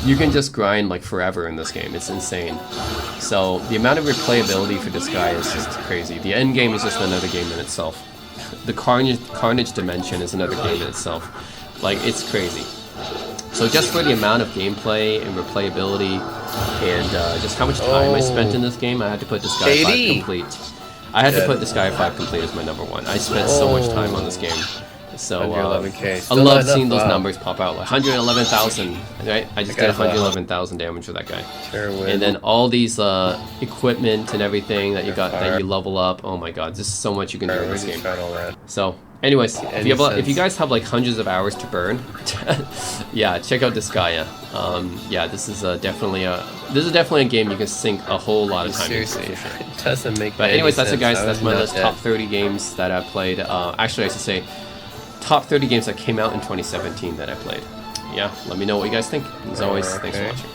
you can just grind like forever in this game. It's insane. So the amount of replayability for this guy is just crazy. The end game is just another game in itself. The Carnage Dimension is another game in itself. Like it's crazy. So just for the amount of gameplay and replayability and just how much time I spent in this game, I had to put this guy 5 complete. I had to put this guy 5 complete as my number 1. I spent so much time on this game. So 111K. I Still love not seeing enough, those wow. numbers pop out. Like 111,000, right? I just did guy's 111,000 damage with that guy. Sure win. And then all these equipment and everything that you got, that fire. you level up. Oh my god, there's so much you can do in we this just game. tried all that. So, anyways, Any if you sense. guys have like hundreds of hours to burn, yeah, check out Disgaea. Yeah, this is definitely a game you can sink a whole lot of time into Seriously, for sure. it doesn't make. But any anyways, that's it, sense. guys. I That's was my not list. dead. Top 30 games that I played. Actually, I should say top 30 games that came out in 2017 that I played. Yeah, let me know what you guys think. As always, thanks for Okay. watching.